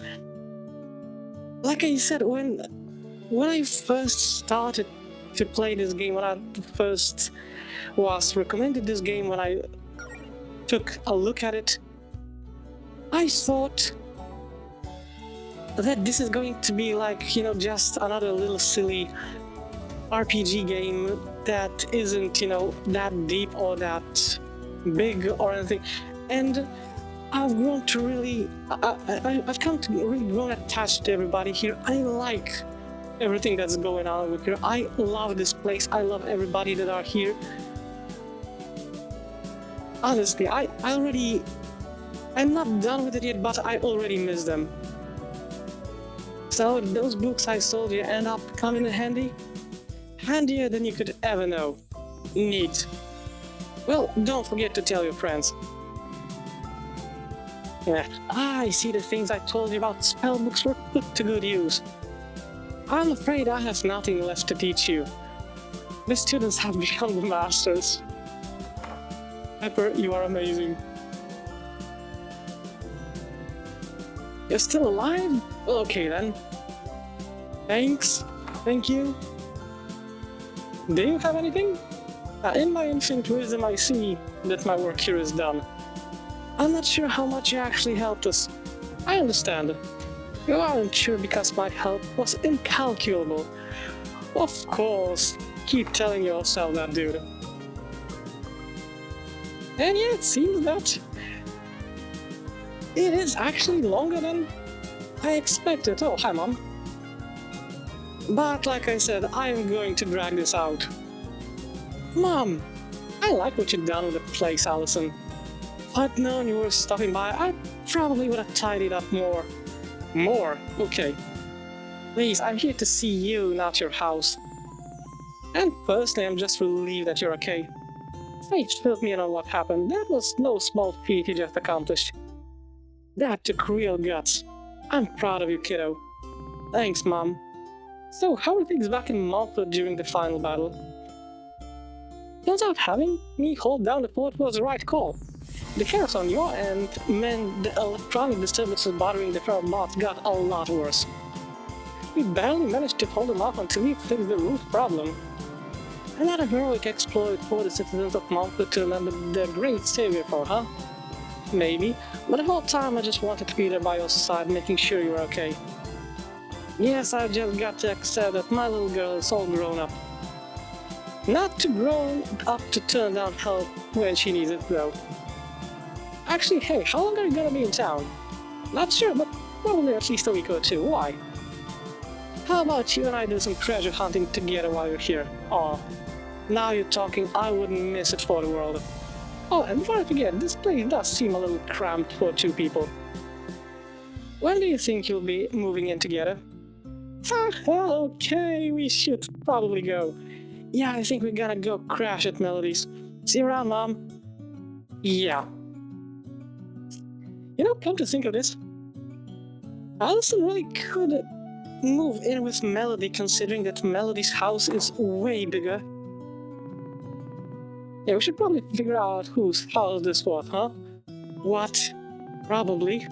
Like I said, when I first started to play this game, when I first was recommended this game, when I took a look at it, I thought that this is going to be like, you know, just another little silly RPG game that isn't, you know, that deep or that big or anything. And I've grown to really, I've come to really grown attached to everybody here. I like everything that's going on with here. I love this place. I love everybody that are here. Honestly, I'm not done with it yet, but I already miss them. So those books I sold you end up coming in handy? Handier than you could ever know. Neat. Well, don't forget to tell your friends. Yeah, I see the things I told you about spellbooks were put to good use. I'm afraid I have nothing left to teach you. The students have become the masters. Pepper, you are amazing. You're still alive? Okay then. Thanks. Thank you. Do you have anything? In my infinite wisdom I see that my work here is done. I'm not sure how much you actually helped us. I understand. You aren't sure because my help was incalculable. Of course. Keep telling yourself that, dude. And yeah, it seems that it is actually longer than I expected. Oh, hi, Mom. But like I said, I'm going to drag this out. Mom, I like what you've done with the place, Allison. If I'd known you were stopping by, I probably would have tidied up more. More? Okay. Please, I'm here to see you, not your house. And personally, I'm just relieved that you're okay. Fate filled me in on what happened. That was no small feat you just accomplished. That took real guts. I'm proud of you, kiddo. Thanks, Mom. So, how are things back in Montfort during the final battle? Turns out having me hold down the fort was the right call. The chaos on your end meant the electronic disturbances bothering the feral moths got a lot worse. We barely managed to hold them off until we fixed the root problem. Another heroic exploit for the citizens of Montfort to remember the great savior for, huh? Maybe, but the whole time I just wanted to be there by your side, making sure you're okay. Yes, I just got to accept that my little girl is all grown up. Not too grown up to turn down help when she needs it, though. Actually, hey, how long are you gonna be in town? Not sure, but probably at least a week or two. Why? How about you and I do some treasure hunting together while you're here? Aw, now you're talking, I wouldn't miss it for the world. Oh, and before I forget, this place does seem a little cramped for two people. When do you think you'll be moving in together? Okay, we should probably go. Yeah, I think we're gonna go crash at Melody's. See you around, Mom. Yeah. You know, come to think of this, Allison really could move in with Melody, considering that Melody's house is way bigger. Yeah, we should probably figure out whose house this was, huh? What? Probably.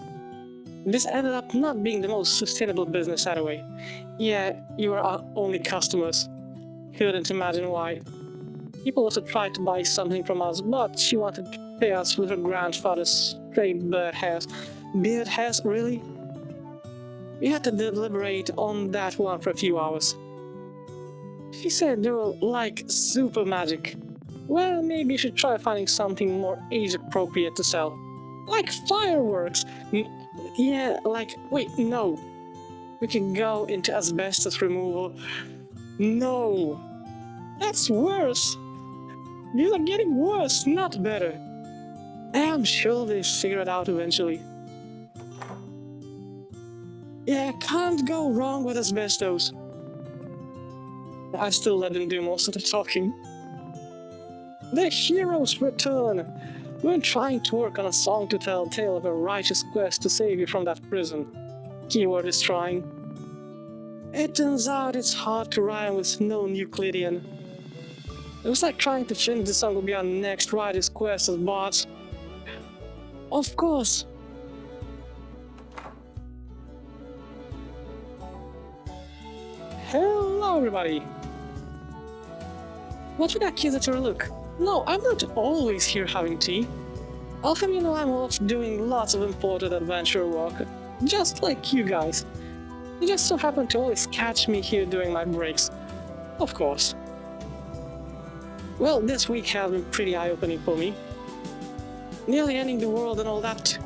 This ended up not being the most sustainable business anyway. Yeah, you were our only customers. Couldn't imagine why. People also tried to buy something from us, but she wanted to pay us with her grandfather's straight bird hairs. Beard hairs, really? We had to deliberate on that one for a few hours. She said they were like super magic. Well, maybe you should try finding something more age appropriate to sell. Like fireworks! Yeah, like, wait, no. We can go into asbestos removal. No! That's worse! These are getting worse, not better. I'm sure they'll figure it out eventually. Yeah, can't go wrong with asbestos. I still let them do most of the talking. The heroes return! We're trying to work on a song to tell a tale of a righteous quest to save you from that prison. Keyword is trying. It turns out it's hard to rhyme with no Euclidean. It was like trying to finish the song would be our next righteous quest as bots. Of course! Hello everybody! What would accusatory look? No, I'm not always here having tea. I'll have you know I'm off doing lots of important adventure work, just like you guys. You just so happen to always catch me here during my breaks. Of course. Well, this week has been pretty eye-opening for me. Nearly ending the world and all that.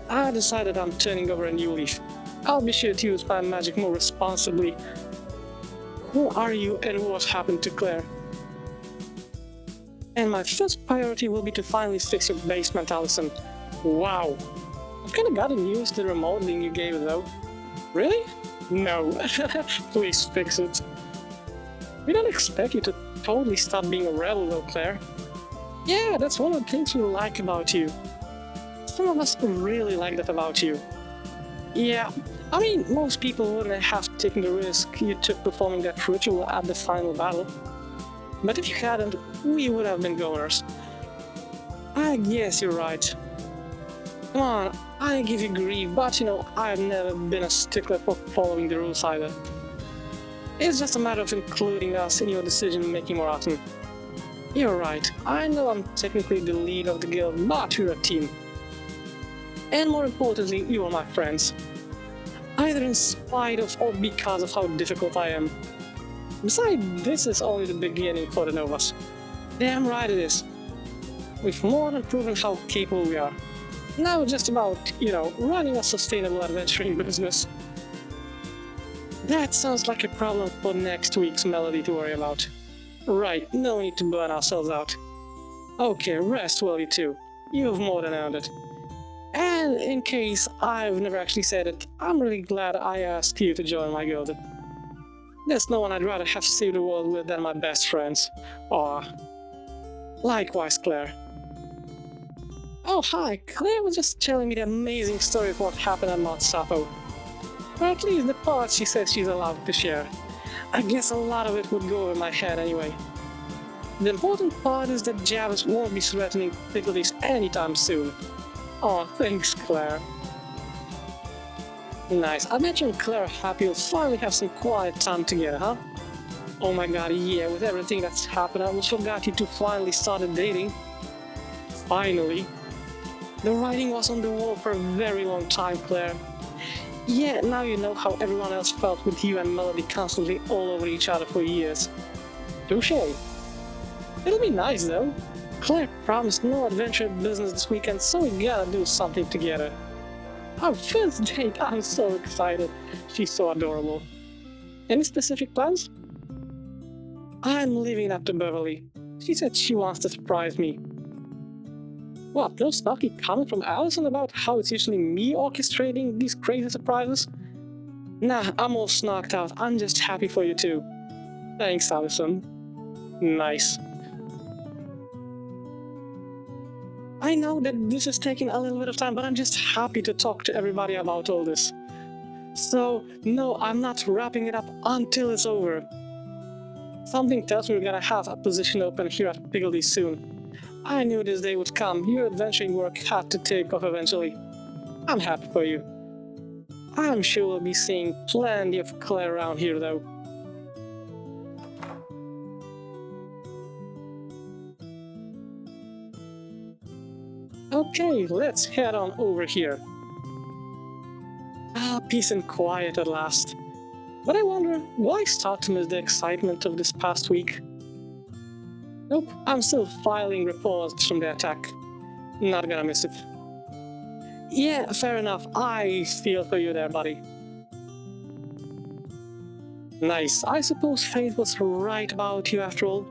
I decided I'm turning over a new leaf. I'll be sure to use my magic more responsibly. Who are you and what happened to Claire? And my first priority will be to finally fix your basement, Allison. Wow. I've kinda gotten used to the remodeling you gave though. Really? No. Please fix it. We don't expect you to totally stop being a rebel though, Claire. Yeah, that's one of the things we like about you. Some of us really like that about you. Yeah, I mean, most people wouldn't have taken the risk you took performing that ritual at the final battle. But if you hadn't, we would have been goners. I guess you're right. Come on, I give you grief, but you know, I've never been a stickler for following the rules either. It's just a matter of including us in your decision-making more often. You're right, I know I'm technically the lead of the guild, but we're a team. And more importantly, you are my friends. Either in spite of or because of how difficult I am. Besides, this is only the beginning for the Novas. Damn right it is. We've more than proven how capable we are. Now it's just about, you know, running a sustainable adventuring business. That sounds like a problem for next week's melody to worry about. Right, no need to burn ourselves out. Okay, rest well you too. You've more than earned it. And in case I've never actually said it, I'm really glad I asked you to join my guild. There's no one I'd rather have saved the world with than my best friends. Aw. Likewise, Claire. Oh hi, Claire was just telling me the amazing story of what happened at Mount Sappho. Or at least the part she says she's allowed to share. I guess a lot of it would go over my head anyway. The important part is that Javis won't be threatening difficulties anytime soon. Oh, thanks, Claire. Nice. I bet you and Claire are happy you'll finally have some quiet time together, huh? Oh my god, yeah, with everything that's happened, I almost forgot you two finally started dating. Finally. The writing was on the wall for a very long time, Claire. Yeah, now you know how everyone else felt with you and Melody constantly all over each other for years. Touché. It'll be nice though. Claire promised no adventure business this weekend, so we gotta do something together. Our first date, I'm so excited. She's so adorable. Any specific plans? I'm leaving up to Beverly. She said she wants to surprise me. What, no snarky comment from Allison about how it's usually me orchestrating these crazy surprises? Nah, I'm all snocked out. I'm just happy for you too. Thanks, Allison. Nice. I know that this is taking a little bit of time, but I'm just happy to talk to everybody about all this. So, no, I'm not wrapping it up until it's over. Something tells me we're gonna have a position open here at Piggledy soon. I knew this day would come. Your adventuring work had to take off eventually. I'm happy for you. I'm sure we'll be seeing plenty of Claire around here though. Okay, let's head on over here. Peace and quiet at last. But I wonder, will I start to miss the excitement of this past week? Nope, I'm still filing reports from the attack. Not gonna miss it. Yeah, fair enough. I feel for you there, buddy. Nice. I suppose fate was right about you after all.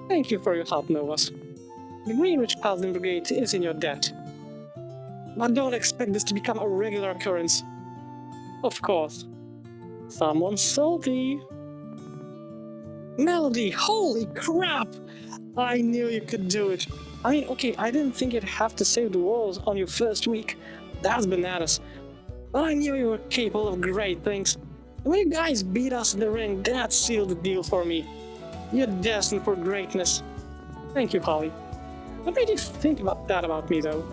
Thank you for your help, Novas. The Greenwich Paladin Brigade is in your debt. But don't expect this to become a regular occurrence. Of course. Someone's salty. Melody, holy crap! I knew you could do it. I mean, okay, I didn't think you'd have to save the world on your first week. That's bananas. But I knew you were capable of great things. When you guys beat us in the ring, that sealed the deal for me. You're destined for greatness. Thank you, Holly. What made you think about that about me, though?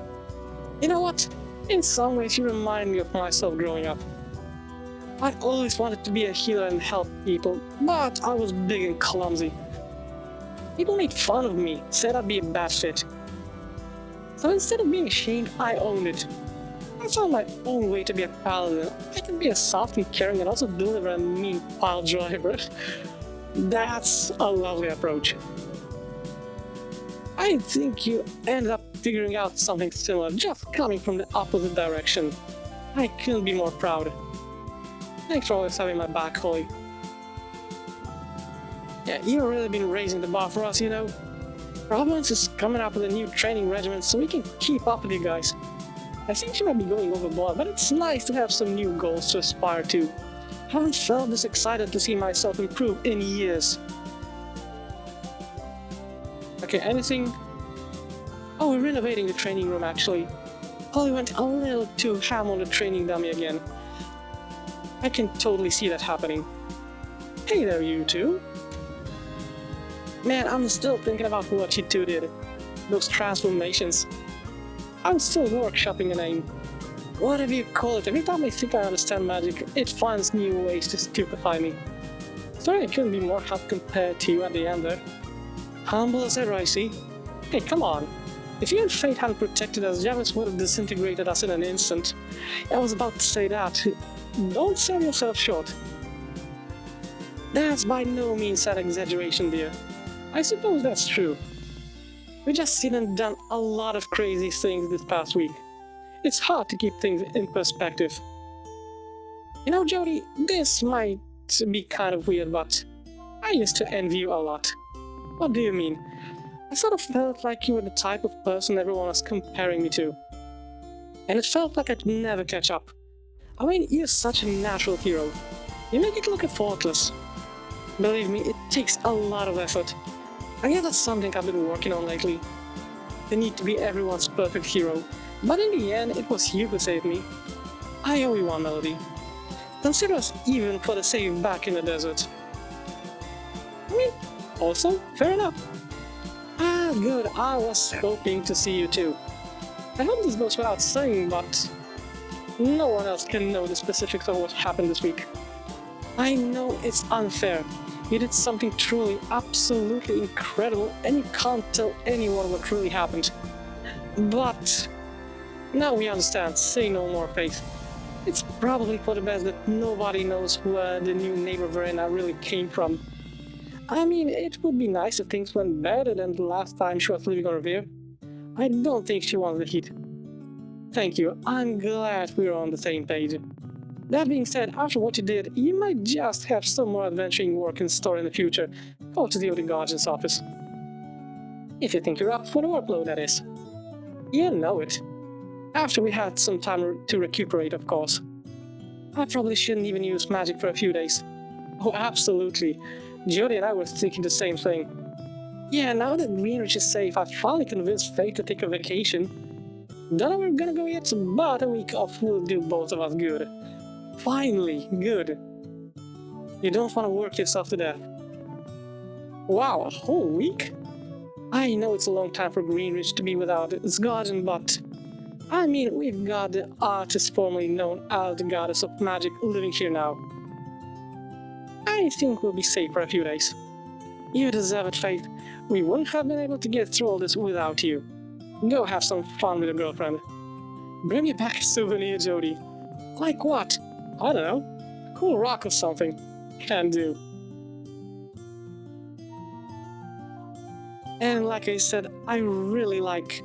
You know what? In some ways, you remind me of myself growing up. I always wanted to be a healer and help people, but I was big and clumsy. People made fun of me, said I'd be a bad fit. So instead of being ashamed, I owned it. I found my own way to be a paladin. I can be a soft and caring and also deliver a mean pile driver. That's a lovely approach. I think you ended up figuring out something similar, just coming from the opposite direction. I couldn't be more proud. Thanks for always having my back, Holly. Yeah, you've really been raising the bar for us, you know. Providence is coming up with a new training regimen so we can keep up with you guys. I think she might be going overboard, but it's nice to have some new goals to aspire to. Haven't felt this excited to see myself improve in years. Okay, anything? Oh, we're renovating the training room actually. Holly went a little too ham on the training dummy again. I can totally see that happening. Hey there, you two. Man, I'm still thinking about what you two did. Those transformations. I'm still workshopping a name. Whatever you call it, every time I think I understand magic, it finds new ways to stupefy me. Sorry I couldn't be more help compared to you at the end there. Humble as ever, I see. Hey, come on. If you and Fate hadn't protected us, Javis would have disintegrated us in an instant. I was about to say that. Don't sell yourself short. That's by no means an exaggeration, dear. I suppose that's true. We just seen and done a lot of crazy things this past week. It's hard to keep things in perspective. You know, Jody, this might be kind of weird, but I used to envy you a lot. What do you mean? I sort of felt like you were the type of person everyone was comparing me to. And it felt like I'd never catch up. I mean, you're such a natural hero. You make it look effortless. Believe me, it takes a lot of effort. I guess that's something I've been working on lately. The need to be everyone's perfect hero. But in the end, it was you who saved me. I owe you one, Melody. Consider us even for the save back in the desert. I mean, also, fair enough. Ah, good. I was hoping to see you too. I hope this goes without saying, but no one else can know the specifics of what happened this week. I know it's unfair. You did something truly, absolutely incredible, and you can't tell anyone what really happened. But now we understand. Say no more, Faith. It's probably for the best that nobody knows where the new neighbor Verena really came from. I mean, it would be nice if things went better than the last time she was living on Revere. I don't think she wants the heat. Thank you. I'm glad we're on the same page. That being said, after what you did, you might just have some more adventuring work in store in the future, courtesy of the Guardian's office. If you think you're up for the workload, that is. You know it. After we had some time to recuperate, of course. I probably shouldn't even use magic for a few days. Oh, absolutely. Jody and I were thinking the same thing. Yeah, now that Greenwich is safe, I've finally convinced Faith to take a vacation. Don't know where we're gonna go yet, but a week off will do both of us good. Finally, good. You don't want to work yourself to death. Wow, a whole week? I know it's a long time for Greenwich to be without its garden, but I mean, we've got the artist formerly known as the goddess of magic living here now. I think we'll be safe for a few days. You deserve it, Faith. We wouldn't have been able to get through all this without you. Go have some fun with your girlfriend. Bring me back a souvenir, Jody. Like what? I don't know. A cool rock or something. Can do. And like I said, I really like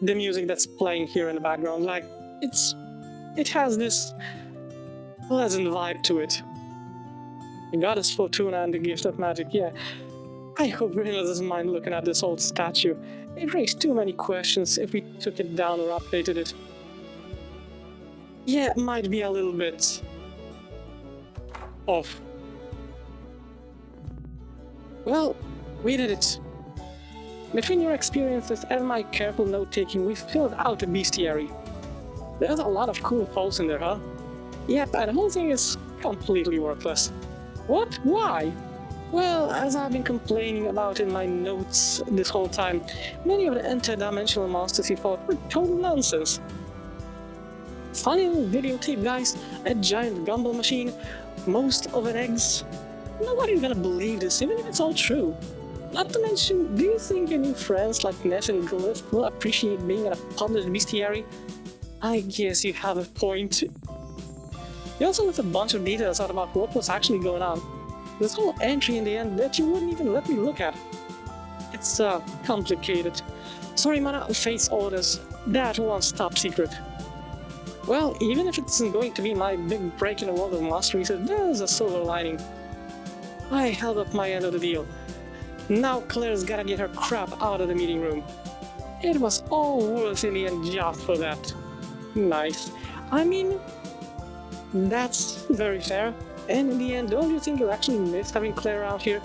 the music that's playing here in the background. Like, it has this pleasant vibe to it. The goddess Fortuna and the gift of magic, yeah. I hope Verena doesn't mind looking at this old statue. It raised too many questions if we took it down or updated it. Yeah, it might be a little bit off. Well, we did it. Between your experiences and my careful note-taking, we filled out the bestiary. There's a lot of cool holes in there, huh? Yep, and the whole thing is completely worthless. What? Why? Well, as I've been complaining about in my notes this whole time, many of the interdimensional monsters he fought were total nonsense. Funny little videotape, guys, a giant gumball machine, most of it eggs. Nobody's gonna believe this, even if it's all true. Not to mention, do you think your new friends like Ness and Glyph will appreciate being in a published bestiary? I guess you have a point. You also left a bunch of details out about what was actually going on. This whole entry in the end that you wouldn't even let me look at. It's complicated. Sorry, Mana, face orders. That one's top secret. Well, even if it isn't going to be my big break in the world of mastery, there's a silver lining. I held up my end of the deal. Now Claire's gotta get her crap out of the meeting room. It was all worth in the end just for that. Nice. I mean, that's very fair. And in the end, don't you think you'll actually miss having Claire around here?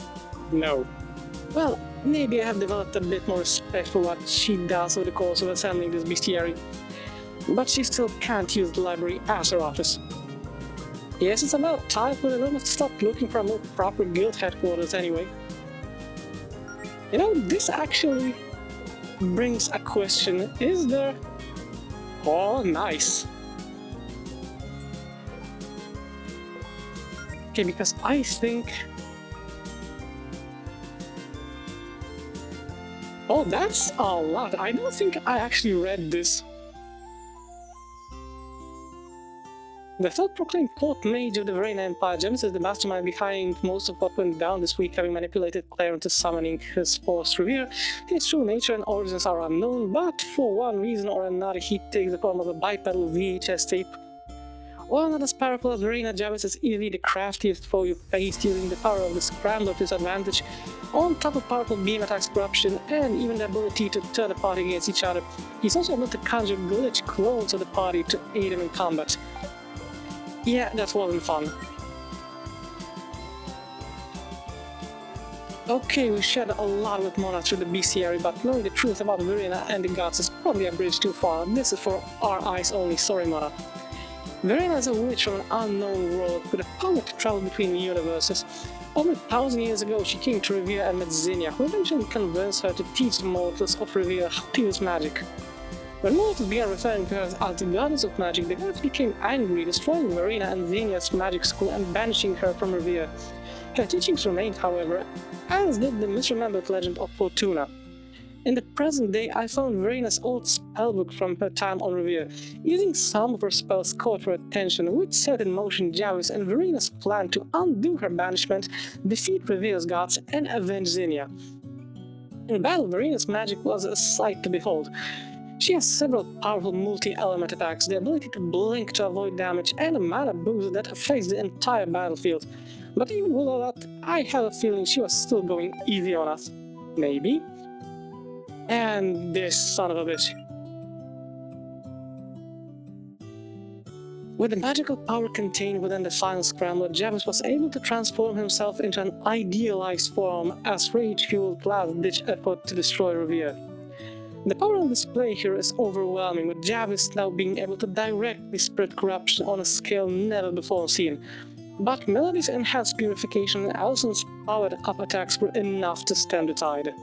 No. Well, maybe I have developed a bit more respect for what she does over the course of assembling this bestiary. But she still can't use the library as her office. Yes, it's about time for the women to stop looking for a more proper guild headquarters anyway. You know, this actually brings a question. Is there... Oh, nice. Okay, because I think... Oh, that's a lot. I don't think I actually read this. The self-proclaimed court mage of the Verena Empire, Javis is the mastermind behind most of what went down this week, having manipulated Claire into summoning his forced revere. His true nature and origins are unknown, but for one reason or another he takes the form of a bipedal VHS tape. While not as powerful as Verena, Javis is easily the craftiest foe you faced, using the power of the Scrambler to his advantage, on top of powerful beam attacks, corruption, and even the ability to turn the party against each other. He's also able to conjure glitch clones of the party to aid him in combat. Yeah, that wasn't fun. Okay, we shared a lot with Mona through the bestiary, but knowing the truth about Verena and the gods is probably a bridge too far. This is for our eyes only, sorry Mona. Verena is a witch from an unknown world with the power to travel between universes. Over 1,000 years ago, she came to Revere and met Zinnia, who eventually convinced her to teach the mortals of Revere how to use magic. When mortals began referring to her as the goddess of magic, the gods became angry, destroying Verena and Zinnia's magic school and banishing her from Revere. Her teachings remained, however, as did the misremembered legend of Fortuna. In the present day, I found Verena's old spellbook from her time on Revere. Using some of her spells caught her attention, which set in motion Javis and Verena's plan to undo her banishment, defeat Revere's gods, and avenge Zinnia. In battle, Verena's magic was a sight to behold. She has several powerful multi-element attacks, the ability to blink to avoid damage, and a mana boost that affects the entire battlefield. But even with all that, I have a feeling she was still going easy on us. Maybe? And this son of a bitch. With the magical power contained within the final scrambler, Javis was able to transform himself into an idealized form as rage-fueled last-ditch effort to destroy Revere. The power on display here is overwhelming, with Javis now being able to directly spread corruption on a scale never before seen. But Melody's enhanced purification and Allison's powered up attacks were enough to stem the tide.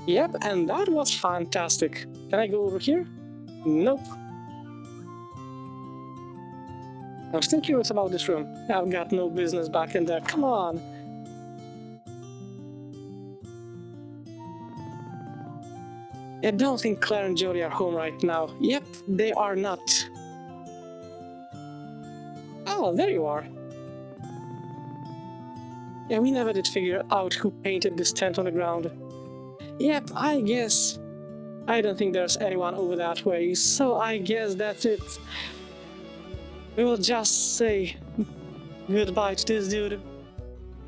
Yep, and that was fantastic. Can I go over here? Nope. I'm still curious about this room. I've got no business back in there, come on! I don't think Claire and Jodie are home right now. Yep, they are not. Oh, there you are. Yeah, we never did figure out who painted this tent on the ground. Yep, I guess. I don't think there's anyone over that way, so I guess that's it. We will just say goodbye to this dude.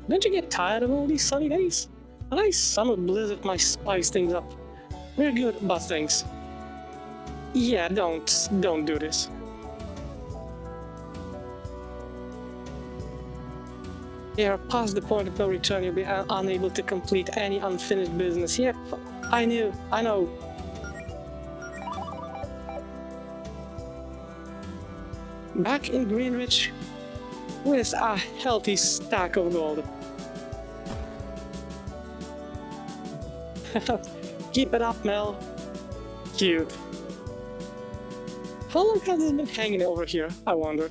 Don't you get tired of all these sunny days? A nice summer blizzard might spice things up. We're good, but thanks. Yeah, don't do this. They are past the point of no return. You'll be unable to complete any unfinished business. Yep, I know. Back in Greenwich with a healthy stack of gold. Keep it up, Mel. Cute. How long has this been hanging over here, I wonder?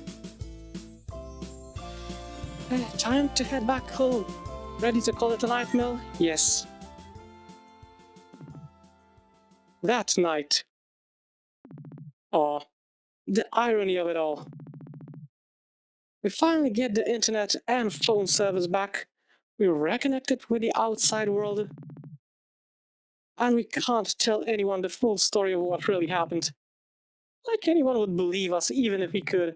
Time to head back home. Ready to call it a night, Mel? Yes. That night. Aw, the irony of it all. We finally get the internet and phone service back. We're reconnected with the outside world. And we can't tell anyone the full story of what really happened. Like anyone would believe us even if we could.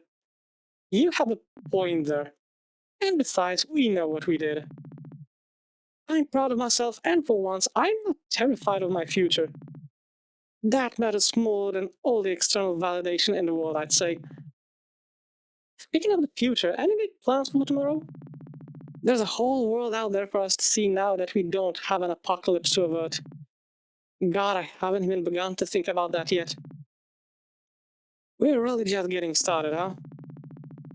You have a point there. And besides, we know what we did. I'm proud of myself, and for once, I'm not terrified of my future. That matters more than all the external validation in the world, I'd say. Speaking of the future, any big plans for tomorrow? There's a whole world out there for us to see now that we don't have an apocalypse to avert. God, I haven't even begun to think about that yet. We're really just getting started, huh?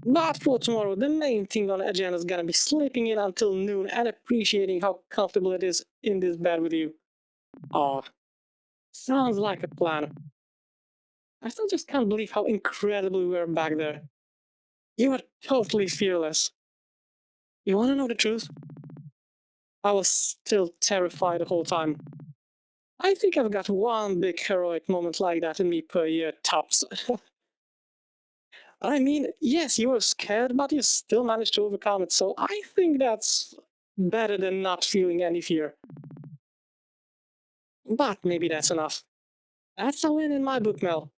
But for tomorrow, the main thing on the agenda is gonna be sleeping in until noon and appreciating how comfortable it is in this bed with you. Aw, sounds like a plan. I still just can't believe how incredible we were back there. You were totally fearless. You wanna know the truth? I was still terrified the whole time. I think I've got one big heroic moment like that in me per year, tops. I mean, yes, you were scared, but you still managed to overcome it, so I think that's better than not feeling any fear. But maybe that's enough. That's a win in my book, Mel.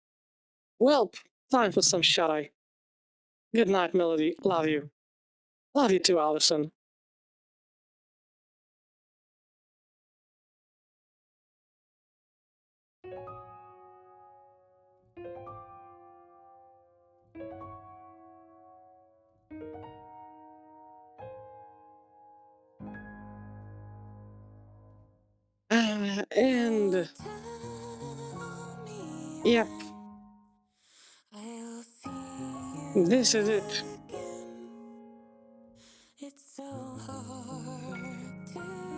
Well, time for some shut-eye. Good night, Melody. Love you. Love you too, Allison. And yep, this is it.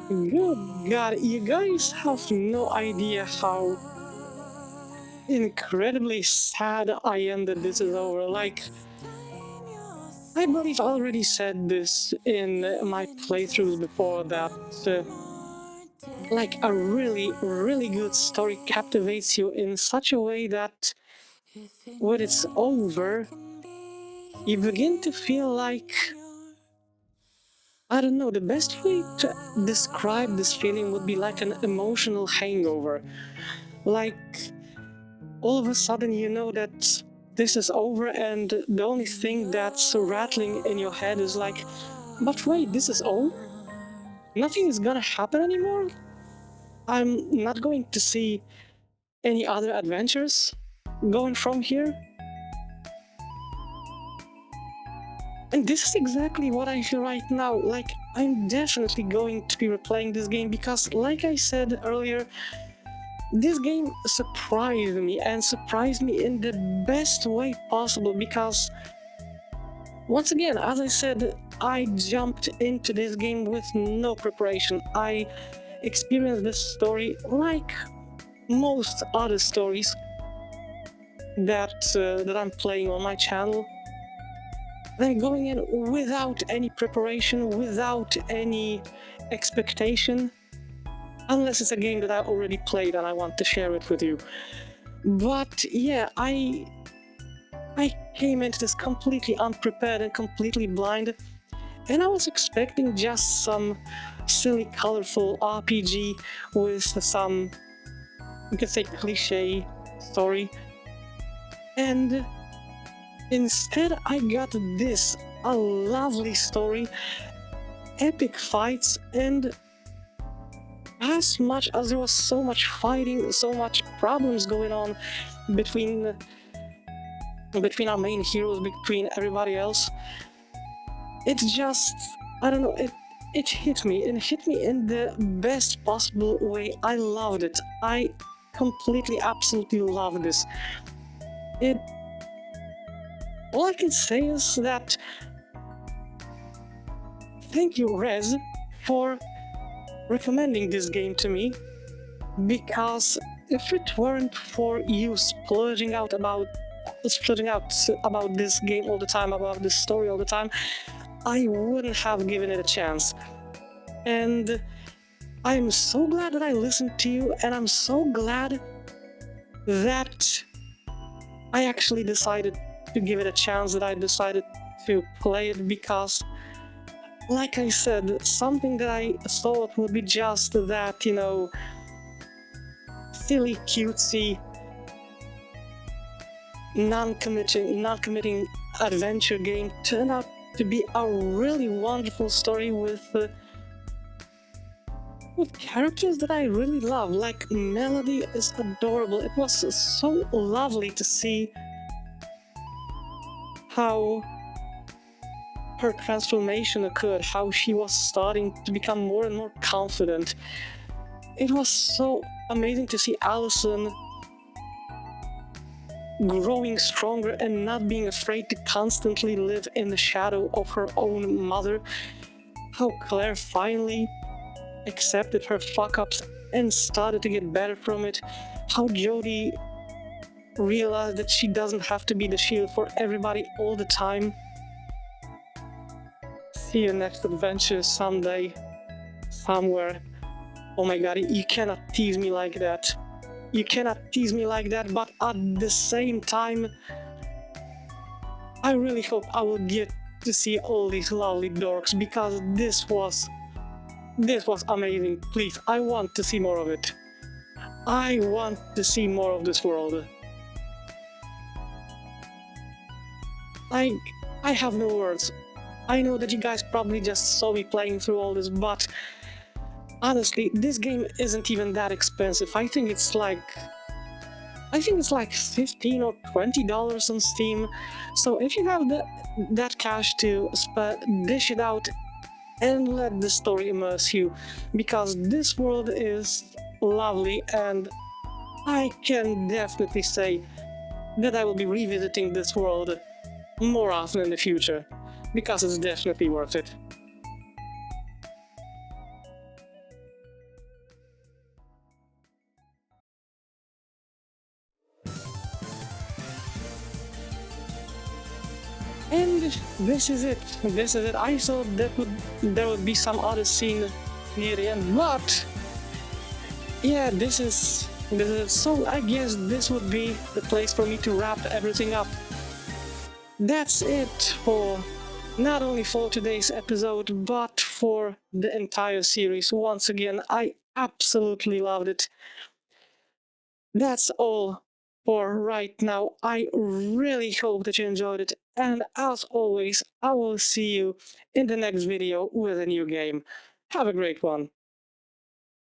Good God, you guys have no idea how incredibly sad I am that this is over. Like, I believe I already said this in my playthroughs before that like a really good story captivates you in such a way that when it's over, you begin to feel like, I don't know, the best way to describe this feeling would be like an emotional hangover. Like, all of a sudden you know that this is over and the only thing that's rattling in your head is like, but wait, this is over? Nothing is gonna happen anymore? I'm not going to see any other adventures going from here? And this is exactly what I feel right now. Like, I'm definitely going to be replaying this game because, like I said earlier, this game surprised me and surprised me in the best way possible because Once again, as I said, I jumped into this game with no preparation. I experienced this story like most other stories that I'm playing on my channel. Then going in without any preparation, without any expectation, unless it's a game that I already played and I want to share it with you. But yeah, I came into this completely unprepared and completely blind, and I was expecting just some silly, colorful RPG with some, you could say, cliche story. And instead, I got this, a lovely story, epic fights, and as much as there was so much fighting, so much problems going on between our main heroes, between everybody else, it's just, I don't know, it hit me. It hit me in the best possible way. I loved it. I completely, absolutely loved this. All I can say is that thank you, Rez, for recommending this game to me, because if it weren't for you splurging out about this game all the time, about this story all the time, I wouldn't have given it a chance. And I'm so glad that I listened to you, and I'm so glad that I actually decided to give it a chance, that I decided to play it, because like I said, something that I thought would be just that, silly, cutesy, non-committing adventure game turned out to be a really wonderful story with characters that I really love. Like, Melody is adorable. It was so lovely to see how her transformation occurred, how she was starting to become more and more confident. It was so amazing to see Allison growing stronger and not being afraid to constantly live in the shadow of her own mother. How Claire finally accepted her fuck-ups and started to get better from it. How Jodie realized that she doesn't have to be the shield for everybody all the time. See you next adventure someday, somewhere. Oh my god, you cannot tease me like that. You cannot tease me like that, but at the same time, I really hope I will get to see all these lovely dorks, because this was amazing. Please, I want to see more of it. I want to see more of this world. I have no words. I know that you guys probably just saw me playing through all this, but honestly, this game isn't even that expensive. I think it's like $15 or $20 on Steam. So if you have that cash to dish it out and let the story immerse you, because this world is lovely, and I can definitely say that I will be revisiting this world more often in the future, because it's definitely worth it. And this is it. I thought there would be some other scene near the end, but yeah, this is so I guess this would be the place for me to wrap everything up. That's it for not only for today's episode, but for the entire series. Once again, I absolutely loved it. That's all for right now. I really hope that you enjoyed it, and as always, I will see you in the next video with a new game. Have a great one.